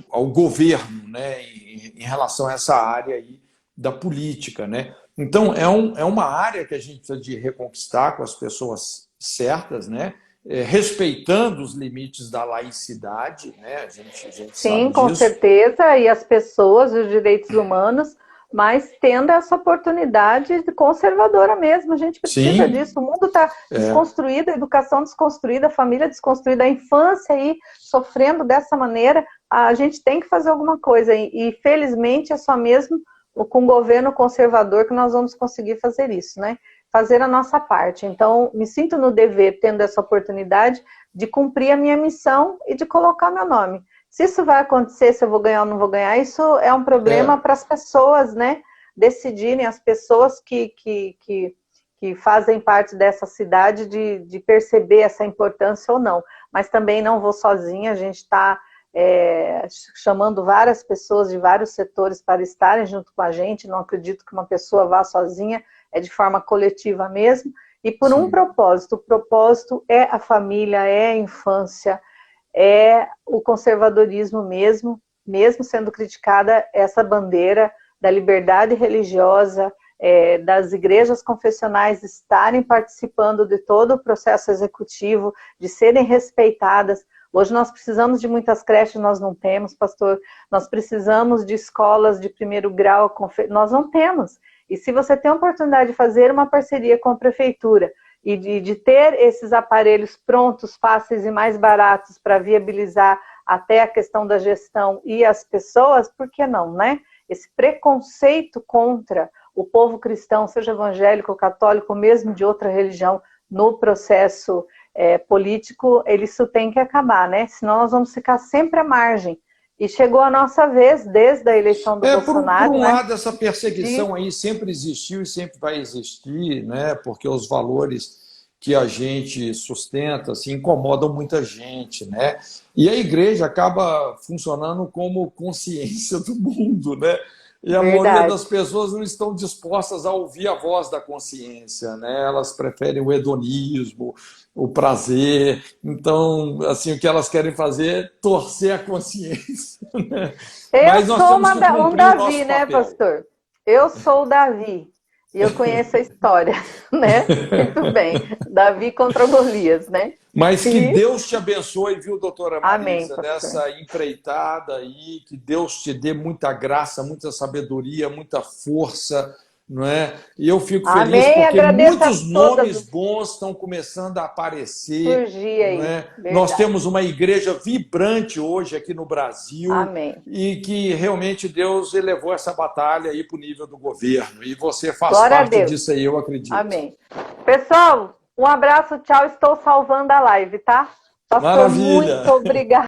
ao governo, né? Em relação a essa área aí da política, né? Então, é uma área que a gente precisa de reconquistar com as pessoas certas, né? Respeitando os limites da laicidade, né? A gente Sim, sabe com disso. certeza, e as pessoas, os direitos humanos, mas tendo essa oportunidade conservadora mesmo. A gente precisa Sim, disso. O mundo está desconstruído, a educação desconstruída, a família desconstruída, a infância aí sofrendo dessa maneira. A gente tem que fazer alguma coisa, e felizmente é só mesmo com o governo conservador que nós vamos conseguir fazer isso, né? Fazer a nossa parte. Então, me sinto no dever, tendo essa oportunidade, de cumprir a minha missão e de colocar meu nome. Se isso vai acontecer, se eu vou ganhar ou não vou ganhar, isso é um problema para as pessoas, né? Decidirem, as pessoas que fazem parte dessa cidade, de perceber essa importância ou não. Mas também não vou sozinha, a gente está chamando várias pessoas de vários setores para estarem junto com a gente. Não acredito que uma pessoa vá sozinha, é de forma coletiva mesmo. E por um propósito, o propósito é a família, é a infância, é o conservadorismo mesmo sendo criticada essa bandeira da liberdade religiosa, das igrejas confessionais estarem participando de todo o processo executivo, de serem respeitadas. Hoje nós precisamos de muitas creches, nós não temos, pastor. Nós precisamos de escolas de primeiro grau, nós não temos. E se você tem a oportunidade de fazer uma parceria com a prefeitura, e de ter esses aparelhos prontos, fáceis e mais baratos para viabilizar até a questão da gestão e as pessoas, por que não, né? Esse preconceito contra o povo cristão, seja evangélico, católico, mesmo de outra religião, no processo político, isso tem que acabar, né? Senão nós vamos ficar sempre à margem. E chegou a nossa vez, desde a eleição do Bolsonaro. Por um né? lado, essa perseguição aí sempre existiu e sempre vai existir, né? Porque os valores que a gente sustenta assim, incomodam muita gente, né? E a igreja acaba funcionando como consciência do mundo, né? E a maioria Verdade. das pessoas não estão dispostas a ouvir a voz da consciência, né? Elas preferem o hedonismo, o prazer. Então, assim, o que elas querem fazer é torcer a consciência, né? Eu Mas nós sou temos que um cumprir o Davi, nosso né, papel. pastor? Eu sou o Davi. E eu conheço a história, né? Muito bem. Davi contra Golias, né? Mas que E Deus te abençoe, viu, doutora amém, Marisa, pastor. nessa empreitada aí, que Deus te dê muita graça, muita sabedoria, muita força, não é? E eu fico feliz Amém. porque Agradeço a muitos todas nomes os bons estão começando a aparecer, surgir não aí. é? Nós Verdade. temos uma igreja vibrante hoje aqui no Brasil Amém. e que realmente Deus elevou essa batalha aí para o nível do governo. E você faz Glória a parte Deus. disso aí, eu acredito. Amém. Pessoal, um abraço, tchau. Estou salvando a live, tá? Pastor, muito Maravilha! obrigada.